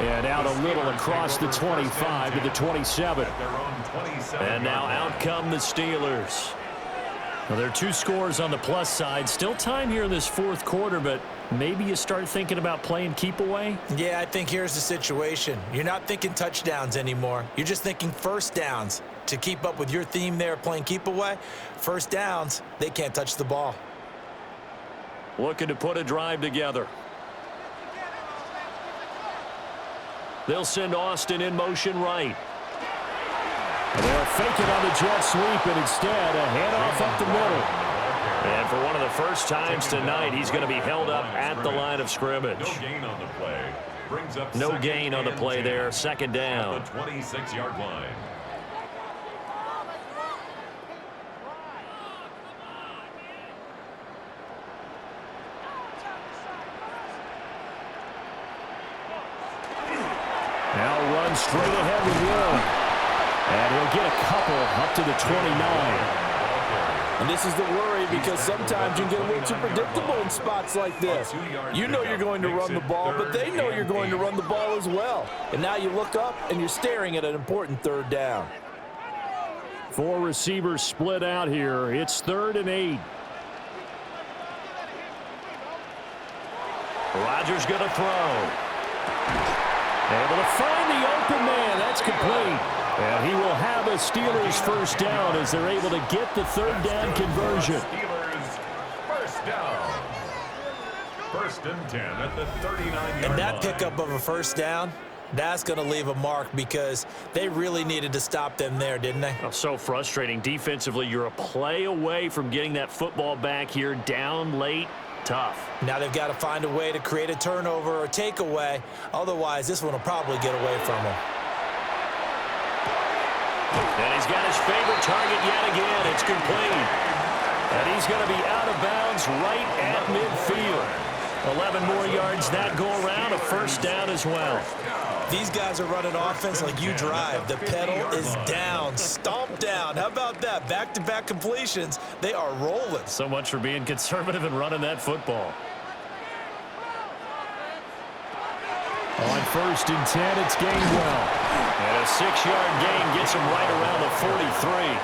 And out a little across the 25 to the 27. And now out come the Steelers. Well, there are 2 scores on the plus side. Still time here in this 4th quarter, but maybe you start thinking about playing keep away? Yeah, I think here's the situation. You're not thinking touchdowns anymore. You're just thinking 1st downs. To keep up with your theme there, playing keep away, 1st downs, they can't touch the ball. Looking to put a drive together. They'll send Austin in motion right. And they'll fake it on the jet sweep, and instead a handoff up the middle. And for one of the first times tonight, he's going to be held up at the line of scrimmage. No gain on the play. Brings up no gain on the play there. 2nd down. At the 26-yard line. straight ahead with one. And he'll get a couple up to the 29. And this is the worry, because sometimes you get a little too predictable in spots like this. You know you're going to run the ball, but they know you're going to run the ball as well. And now you look up and you're staring at an important third down. 4 receivers split out here. It's 3rd and 8. Rodgers going to throw. Able to find the open man. That's complete. And he will have a Steelers first down as they're able to get the 3rd down conversion. Steelers first down. 1st and 10 at the 39-yard line. And that pickup of a first down, that's going to leave a mark, because they really needed to stop them there, didn't they? Oh, so frustrating. Defensively, you're a play away from getting that football back here, down late. Tough. Now they've got to find a way to create a turnover or takeaway. Otherwise, this one will probably get away from them. And he's got his favorite target yet again. It's complete. And he's going to be out of bounds right at midfield. 11 more yards that go around, a first down as well. These guys are running offense like you drive. The pedal is down, stomp down. How about that? Back-to-back completions. They are rolling. So much for being conservative and running that football. On 1st and 10, it's Gainwell. And a 6-yard gain gets him right around the 43.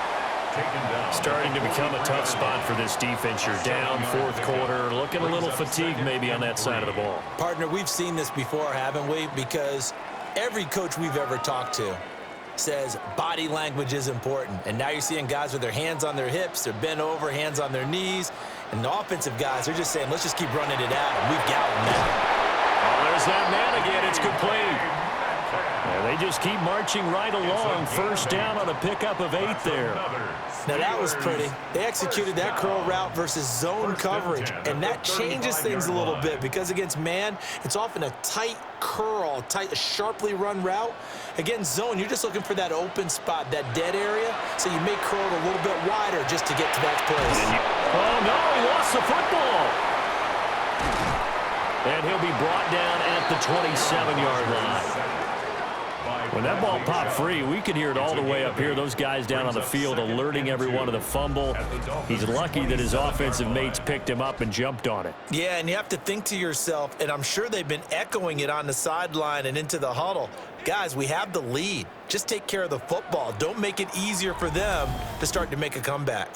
Starting to become a tough spot for this defense. You're down 4th quarter, looking a little fatigued maybe on that side of the ball. Partner, we've seen this before, haven't we? Because every coach we've ever talked to says body language is important. And now you're seeing guys with their hands on their hips, they're bent over, hands on their knees. And the offensive guys, they're just saying, let's just keep running it out. And we've got them now. Oh, there's that man again. It's complete. And they just keep marching right along. First down on a pickup of 8 there. Now that was pretty. They executed that curl route versus zone coverage, and that changes things a little bit, because against man, it's often a tight curl, tight, sharply run route. Against zone, you're just looking for that open spot, that dead area, so you may curl it a little bit wider just to get to that place. Oh, no, he lost the football. And he'll be brought down at the 27-yard line. When that ball popped free, we could hear it all the way up here. Those guys down on the field alerting everyone of the fumble. He's lucky that his offensive mates picked him up and jumped on it. Yeah, and you have to think to yourself, and I'm sure they've been echoing it on the sideline and into the huddle. Guys, we have the lead. Just take care of the football. Don't make it easier for them to start to make a comeback.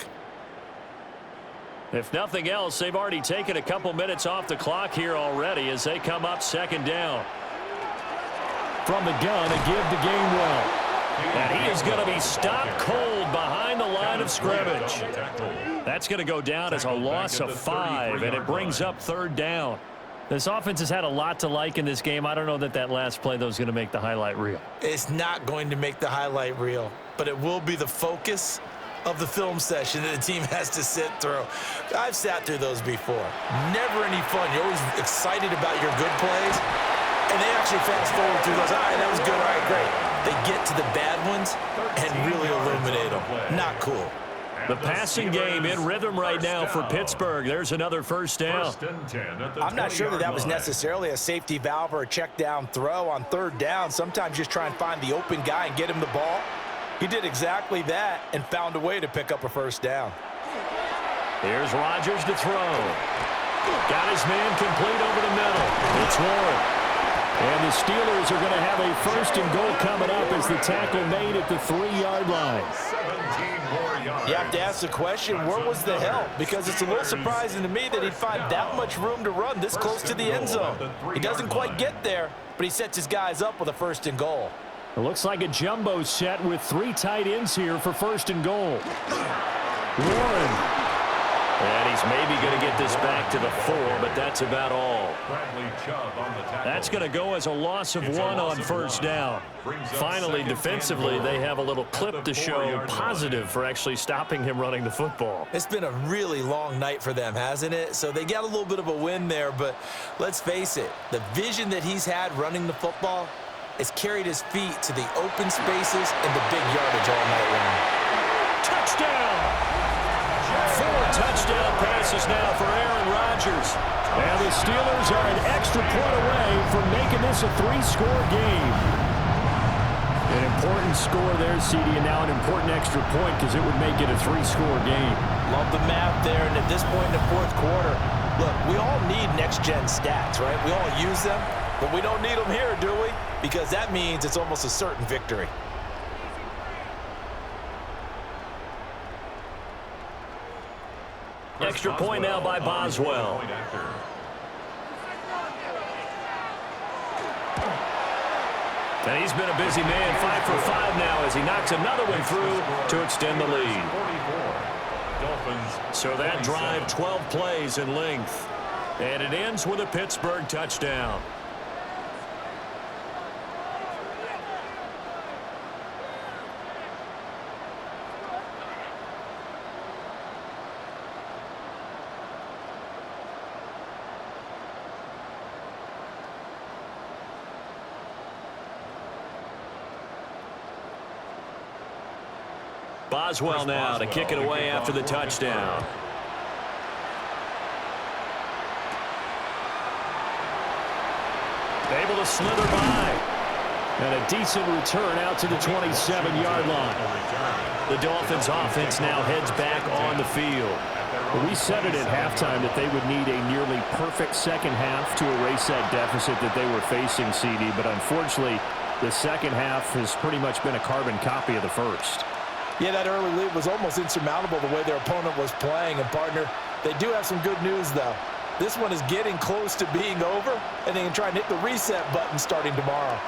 If nothing else, they've already taken a couple minutes off the clock here already as they come up 2nd down. From the gun, a give to Gainwell. And he is going to be stopped cold behind the line of scrimmage. That's going to go down as a loss of 5, and it brings up 3rd down. This offense has had a lot to like in this game. I don't know that that last play, though, is going to make the highlight reel. It's not going to make the highlight reel, but it will be the focus of the film session that the team has to sit through. I've sat through those before. Never any fun. You're always excited about your good plays. And they actually fast forward through those. All right, that was good. All right, great. They get to the bad ones and really illuminate them. Not cool. The passing game in rhythm right now for Pittsburgh. There's another first down. I'm not sure that was necessarily a safety valve or a check down throw on 3rd down. Sometimes just try and find the open guy and get him the ball. He did exactly that and found a way to pick up a first down. Here's Rodgers to throw. Got his man complete over the middle. It's Warren. And the Steelers are going to have a 1st and goal coming up as the tackle made at the 3-yard line. You have to ask the question, where was the help? Because it's a little surprising to me that he'd find that much room to run this close to the end zone. He doesn't quite get there, but he sets his guys up with a 1st and goal. It looks like a jumbo set with 3 tight ends here for 1st and goal. Warren. And he's maybe going to get this back to the 4, but that's about all. That's going to go as a loss of 1 on 1st down. Finally, defensively, they have a little clip to show positive for actually stopping him running the football. It's been a really long night for them, hasn't it? So they got a little bit of a win there, but let's face it, the vision that he's had running the football has carried his feet to the open spaces and the big yardage all night long. Touchdown! 4 touchdown passes now for Aaron Rodgers. And the Steelers are an extra point away from making this a 3-score game. important score there, CD, and now an important extra point because it would make it a 3-score game. Love the math there, and at this point in the fourth quarter, look, we all need next-gen stats, right? We all use them, but we don't need them here, do we? Because that means it's almost a certain victory. Extra point now by Boswell. And he's been a busy man, 5 for 5 now as he knocks another one through to extend the lead. So that drive, 12 plays in length. And it ends with a Pittsburgh touchdown. Boswell now to kick it away after the touchdown. Able to slither by. And a decent return out to the 27-yard line. The Dolphins offense now heads back on the field. We said it at halftime that they would need a nearly perfect second half to erase that deficit that they were facing, CD. But unfortunately, the second half has pretty much been a carbon copy of the first. Yeah, that early lead was almost insurmountable the way their opponent was playing. And, partner, they do have some good news, though. This one is getting close to being over, and they can try and hit the reset button starting tomorrow.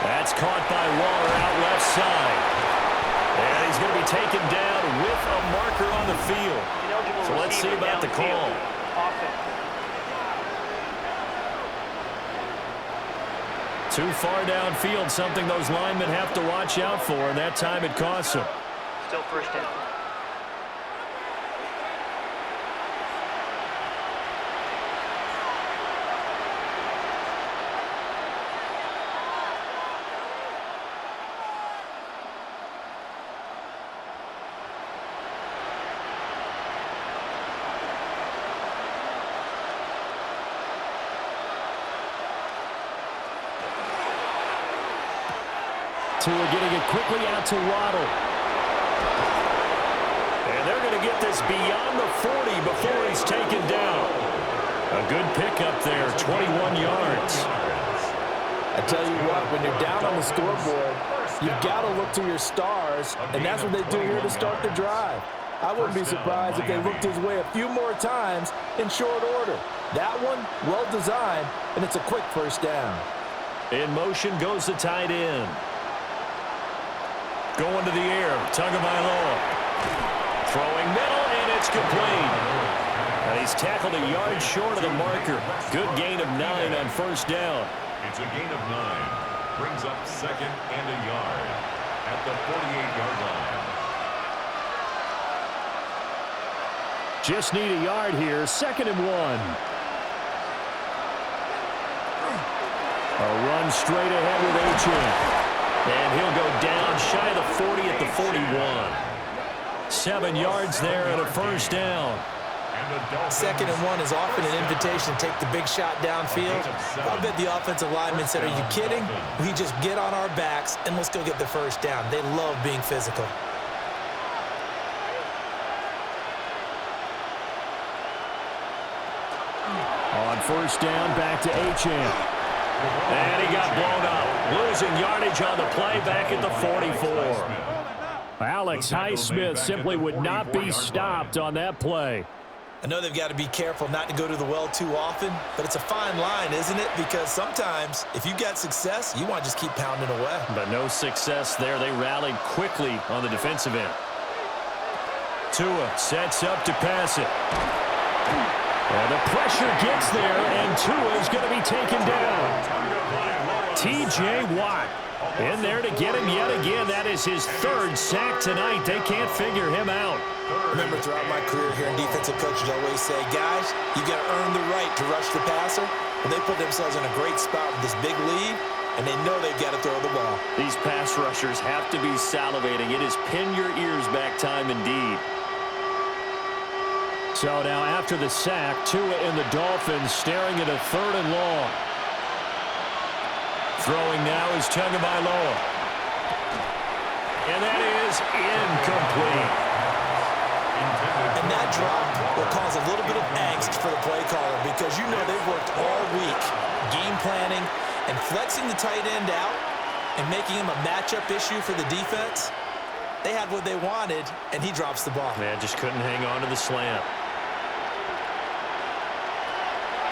That's caught by Waller out left side. And he's going to be taken down with a marker on the field. So let's see about the call. Too far downfield, something those linemen have to watch out for, and that time it costs them. Still first down. Tua getting it quickly out to Waddle. And they're going to get this beyond the 40 before he's taken down. A good pickup there, 21 yards. I tell you what, when you're down on the scoreboard, you've got to look to your stars, and that's what they do here to start the drive. I wouldn't be surprised if they looked his way a few more times in short order. That one, well designed, and it's a quick first down. In motion goes the tight end. Going to the air, Tagovailoa. Throwing middle, and it's complete. And he's tackled a yard short of the marker. Good gain of 9 on first down. It's a gain of 9. Brings up second and a yard at the 48-yard line. Just need a yard here, 2nd and 1. A run straight ahead with H.M. And he'll go down shy of the 40 at the 41. 7 yards there and a first down. 2nd and 1 is often an invitation to take the big shot downfield. I bet the offensive lineman said, are you kidding? We just get on our backs and let's go get the first down. They love being physical. On first down, back to H.M. And he got blown up. Losing yardage on the play back at the 44. Alex Highsmith simply would not be stopped on that play. I know they've got to be careful not to go to the well too often, but it's a fine line, isn't it? Because sometimes if you got success, you want to just keep pounding away. But no success there. They rallied quickly on the defensive end. Tua sets up to pass it. And the pressure gets there, and Tua is going to be taken down. T.J. Watt in there to get him yet again. That is his 3rd sack tonight. They can't figure him out. Remember, throughout my career here in defensive coaches always say, guys, you got to earn the right to rush the passer. Well, they put themselves in a great spot with this big lead, and they know they've got to throw the ball. These pass rushers have to be salivating. It is pin your ears back time indeed. So now after the sack, Tua and the Dolphins staring at a 3rd and long. Throwing now is Tagovailoa. And that is incomplete. And that drop will cause a little bit of angst for the play caller because you know they've worked all week game planning and flexing the tight end out and making him a matchup issue for the defense. They had what they wanted, and he drops the ball. Man, just couldn't hang on to the slant.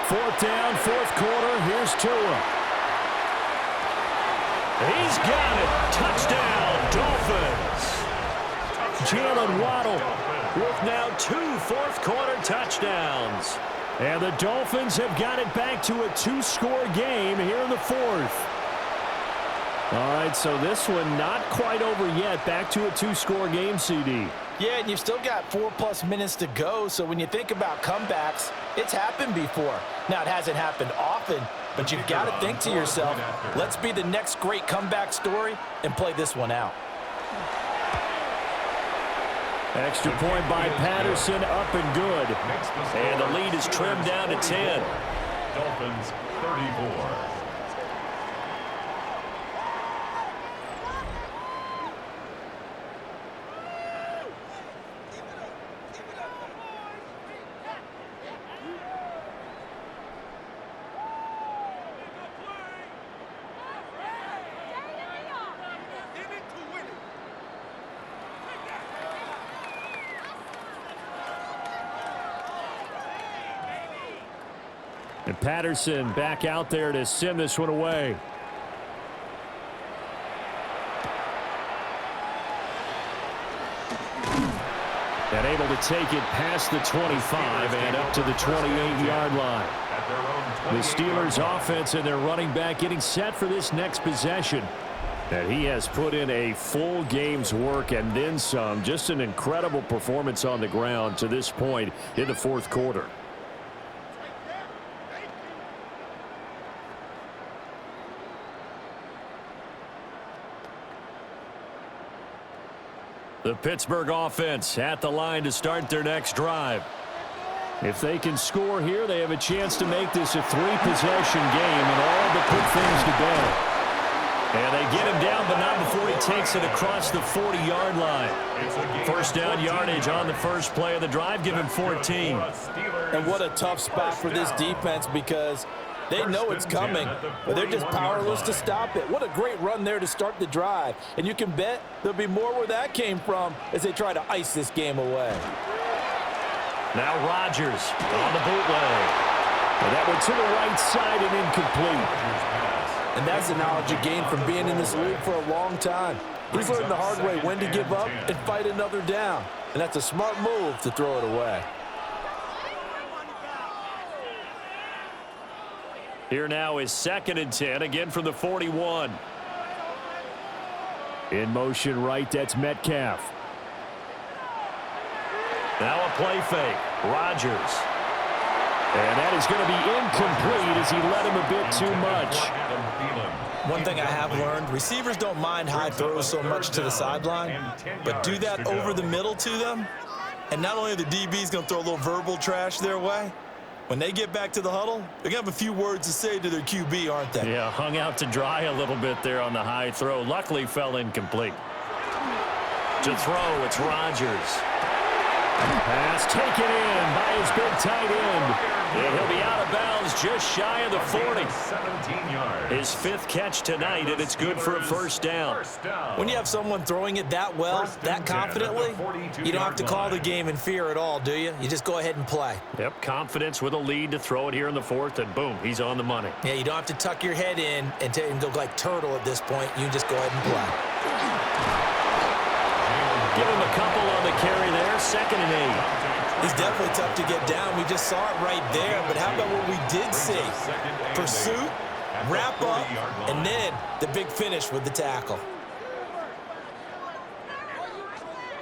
4th down, 4th quarter. Here's Tua. He's got it. Touchdown, Dolphins. Jalen Waddle with now 2 fourth-quarter touchdowns. And the Dolphins have got it back to a 2-score game here in the 4th. All right, so this one not quite over yet. Back to a 2-score game, CD. Yeah, and you've still got 4+ minutes to go, so when you think about comebacks, it's happened before. Now, it hasn't happened often, but you've got to think to yourself, let's be the next great comeback story and play this one out. Extra point by Patterson, up and good. And the lead is trimmed down to 10. Dolphins 34. And Patterson back out there to send this one away. And able to take it past the 25 and up to the 28-yard line. The Steelers offense and their running back getting set for this next possession. And he has put in a full game's work and then some. Just an incredible performance on the ground to this point in the 4th quarter. The Pittsburgh offense at the line to start their next drive. If they can score here, they have a chance to make this a 3-possession game and all but put things to bed. And they get him down, but not before he takes it across the 40-yard line. 1st down yardage on the first play of the drive. Give him 14. And what a tough spot for this defense because they know it's coming, but they're just powerless to stop it. What a great run there to start the drive. And you can bet there'll be more where that came from as they try to ice this game away. Now Rodgers on the bootleg. And that went to the right side and incomplete. And that's the knowledge you gain from being in this league for a long time. He's learned the hard way when to give up and fight another down. And that's a smart move to throw it away. Here now is 2nd and 10, again from the 41. In motion right, that's Metcalf. Now a play fake. Rodgers. And that is going to be incomplete as he led him a bit too much. One thing I have learned, receivers don't mind high throws so much to the sideline, but do that over the middle to them, and not only are the DBs going to throw a little verbal trash their way, when they get back to the huddle, they're going to have a few words to say to their QB, aren't they? Yeah, hung out to dry a little bit there on the high throw. Luckily fell incomplete. To throw, it's Rodgers. Pass taken in by his big tight end. And he'll be out of bounds just shy of the 40. 17 yards. His 5th catch tonight, and it's good for a 1st down. When you have someone throwing it that well, that confidently, you don't have to call the game in fear at all, do you? You just go ahead and play. Yep, confidence with a lead to throw it here in the 4th, and boom, he's on the money. Yeah, you don't have to tuck your head in and go like turtle at this point. You just go ahead and play. Give him a couple on the carry there, 2nd and 8. He's definitely tough to get down. We just saw it right there, but how about what we did see? Pursuit, wrap up, and then the big finish with the tackle.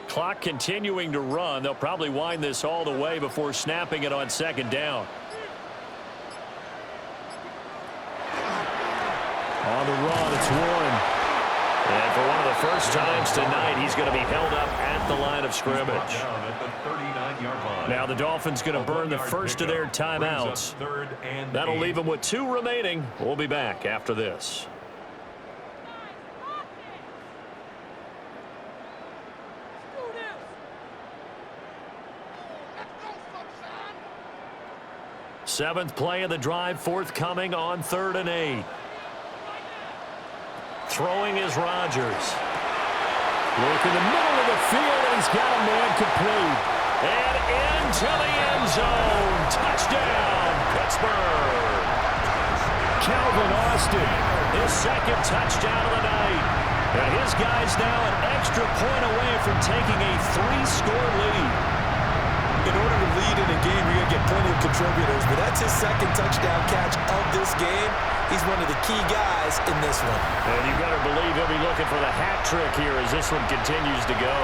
Clock continuing to run. They'll probably wind this all the way before snapping it on 2nd down. On the run, it's Warren. And for one of the first times tonight, he's going to be held up at the line of scrimmage. Now the Dolphins going to burn the first of their timeouts. That'll leave them with 2 remaining. We'll be back after this. Seventh play of the drive forthcoming on 3rd and 8. Throwing is Rodgers. Look in the middle of the field, and he's got a man complete. And into the end zone. Touchdown, Pittsburgh. Calvin Austin, his 2nd touchdown of the night. And his guy's now an extra point away from taking a 3-score lead. In order to lead in a game, you're going to get plenty of contributors, but that's his 2nd touchdown catch of this game. He's one of the key guys in this one. And you better believe he'll be looking for the hat trick here as this one continues to go.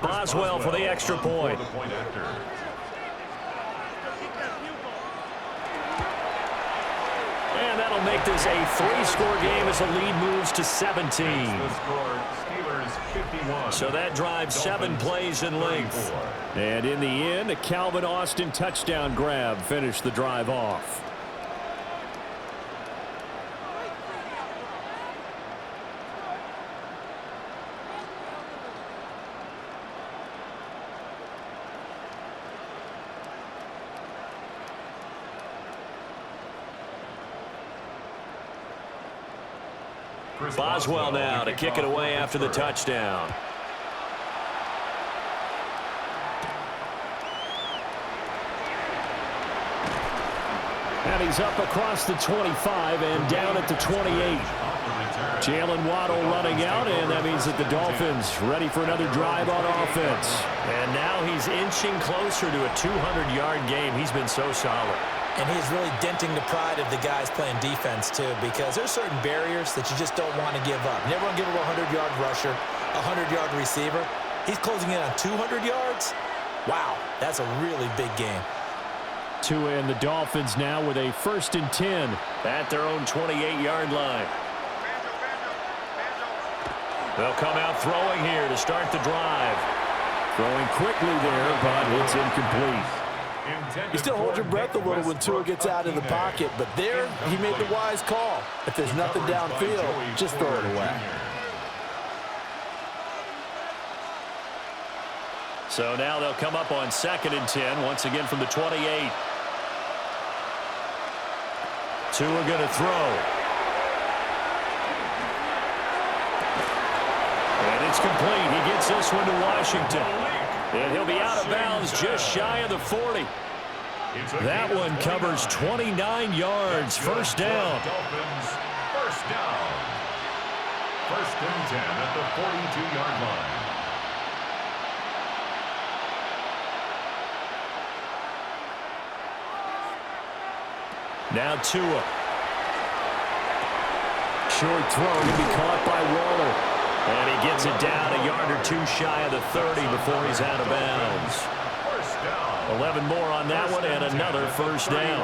Boswell for the extra point. And that'll make this a 3-score game as the lead moves to 17. So that drives 7 plays in length. And in the end, a Calvin Austin touchdown grab finished the drive off. Boswell now to kick it away after the touchdown. And he's up across the 25 and down at the 28. Jalen Waddle running out, and that means that the Dolphins ready for another drive on offense. And now he's inching closer to a 200-yard game. He's been so solid. And he's really denting the pride of the guys playing defense, too, because there's certain barriers that you just don't want to give up. You never want to give up a 100-yard rusher, a 100-yard receiver. He's closing in on 200 yards. Wow, that's a really big game. Tua and the Dolphins now with a 1st and 10 at their own 28-yard line. They'll come out throwing here to start the drive. Throwing quickly there, but it's incomplete. You still hold your breath a little when Tua gets out of the pocket, but there he made the wise call. If there's nothing downfield, just throw it away. So now they'll come up on 2nd and 10, once again from the 28. Tua going to throw. And it's complete. He gets this one to Washington. And he'll be out of bounds just shy of the 40. That one covers 29 yards. First down. Dolphins, first down. 1st and 10 at the 42-yard line. Now Tua. Short throw to be caught by Waller. And he gets it down a yard or 2 shy of the 30 before he's out of bounds. 11 more on that one and another first down.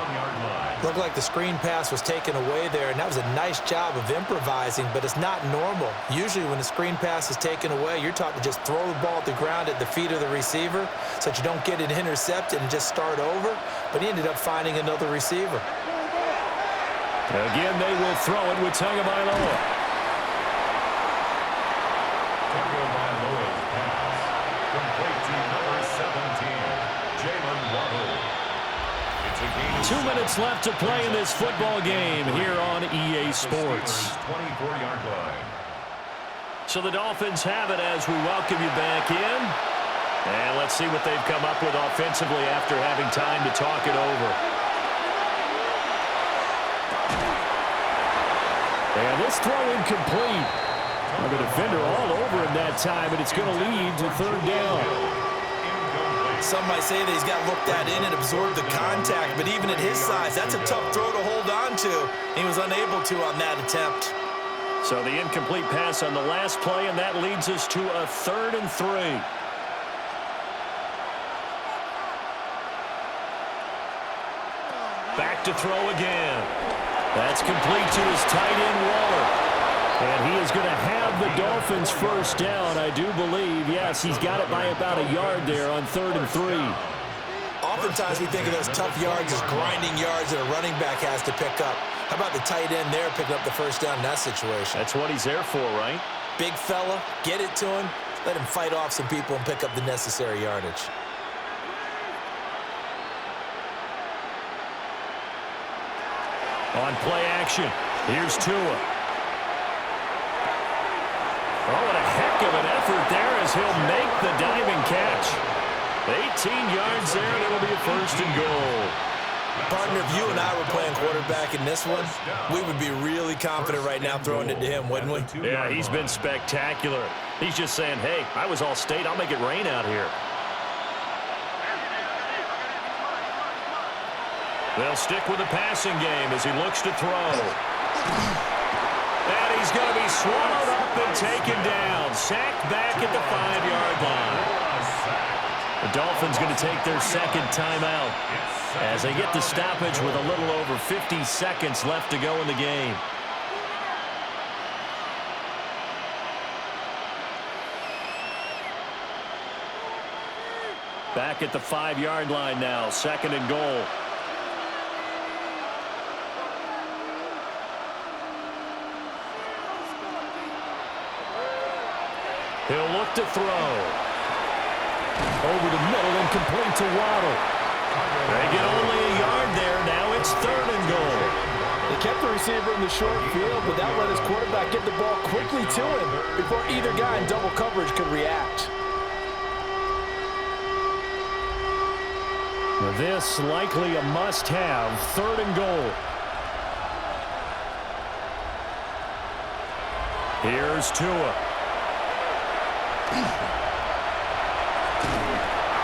Looked like the screen pass was taken away there, and that was a nice job of improvising, but it's not normal. Usually when the screen pass is taken away, you're taught to just throw the ball at the ground at the feet of the receiver so that you don't get it intercepted and just start over, but he ended up finding another receiver. Again, they will throw it with Tagovailoa. Tagovailoa's pass complete to number 17, Jalen Waddle. It's a gain of 2 minutes left to play in this football game here on EA Sports. 24-yard line. So the Dolphins have it as we welcome you back in. And let's see what they've come up with offensively after having time to talk it over. And this throw incomplete. Well, the defender all over him that time, and it's going to lead to 3rd down. Some might say that he's got looked at in and absorbed the contact, but even at his size, that's a tough throw to hold on to. He was unable to on that attempt. So the incomplete pass on the last play, and that leads us to a 3rd and 3. Back to throw again. That's complete to his tight end, Waller. And he is going to have the Dolphins first down, I do believe. Yes, he's got it by about a yard there on 3rd and 3. Oftentimes we think of those tough yards as grinding yards that a running back has to pick up. How about the tight end there picking up the first down in that situation? That's what he's there for, right? Big fella, get it to him, let him fight off some people and pick up the necessary yardage. On play action, here's Tua. Oh, and a heck of an effort there as he'll make the diving catch. 18 yards there, and it'll be a 1st and goal. Partner, if you and I were playing quarterback in this one, we would be really confident right now throwing it to him, wouldn't we? Yeah, he's been spectacular. He's just saying, hey, I was all state. I'll make it rain out here. They'll stick with the passing game as he looks to throw. And he's going to be swallowed up and taken down. Sacked back at the 5-yard line. The Dolphins going to take their second timeout as they get the stoppage with a little over 50 seconds left to go in the game. Back at the 5-yard line now, 2nd and goal. He'll look to throw. Over the middle and complete to Waddle. They get only a yard there. Now it's 3rd and goal. They kept the receiver in the short field, but that let his quarterback get the ball quickly to him before either guy in double coverage could react. This likely a must-have, 3rd and goal. Here's Tua.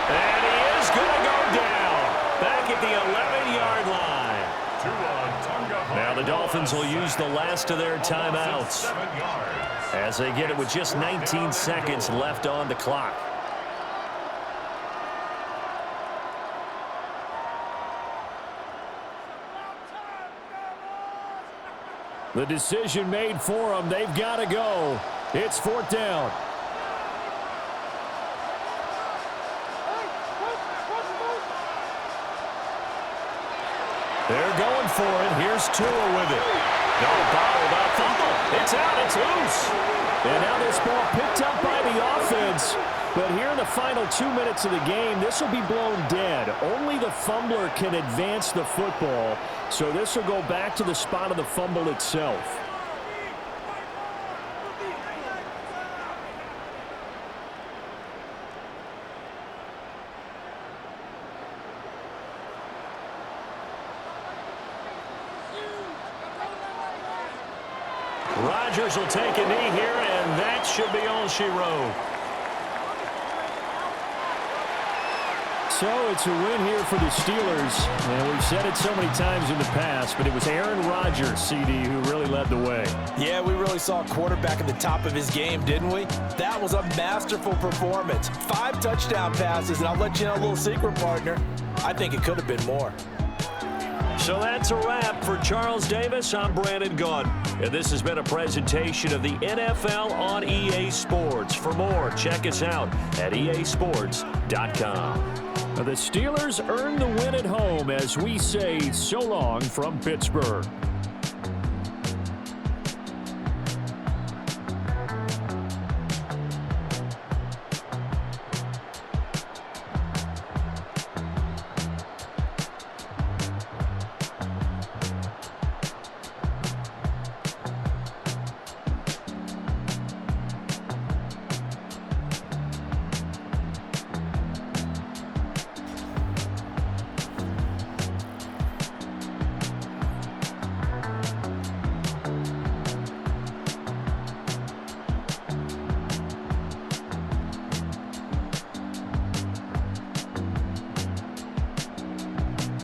And he is going to go down. Back at the 11-yard line. Now the Dolphins will use the last of their timeouts as they get it with just 19 seconds left on the clock. The decision made for them. They've got to go. It's 4th down. They're going for it. Here's Tua with it. No, bottled up. Fumble. It's out. It's loose. And now this ball picked up by the offense. But here in the final 2 minutes of the game, this will be blown dead. Only the fumbler can advance the football. So this will go back to the spot of the fumble itself. Rodgers will take a knee here, and that should be all she wrote. So it's a win here for the Steelers. And we've said it so many times in the past, but it was Aaron Rodgers, CD, who really led the way. Yeah, we really saw a quarterback at the top of his game, didn't we? That was a masterful performance. 5 touchdown passes, and I'll let you know a little secret, partner. I think it could have been more. So that's a wrap for Charles Davis. I'm Brandon Gunn, and this has been a presentation of the NFL on EA Sports. For more, check us out at easports.com. The Steelers earn the win at home as we say so long from Pittsburgh.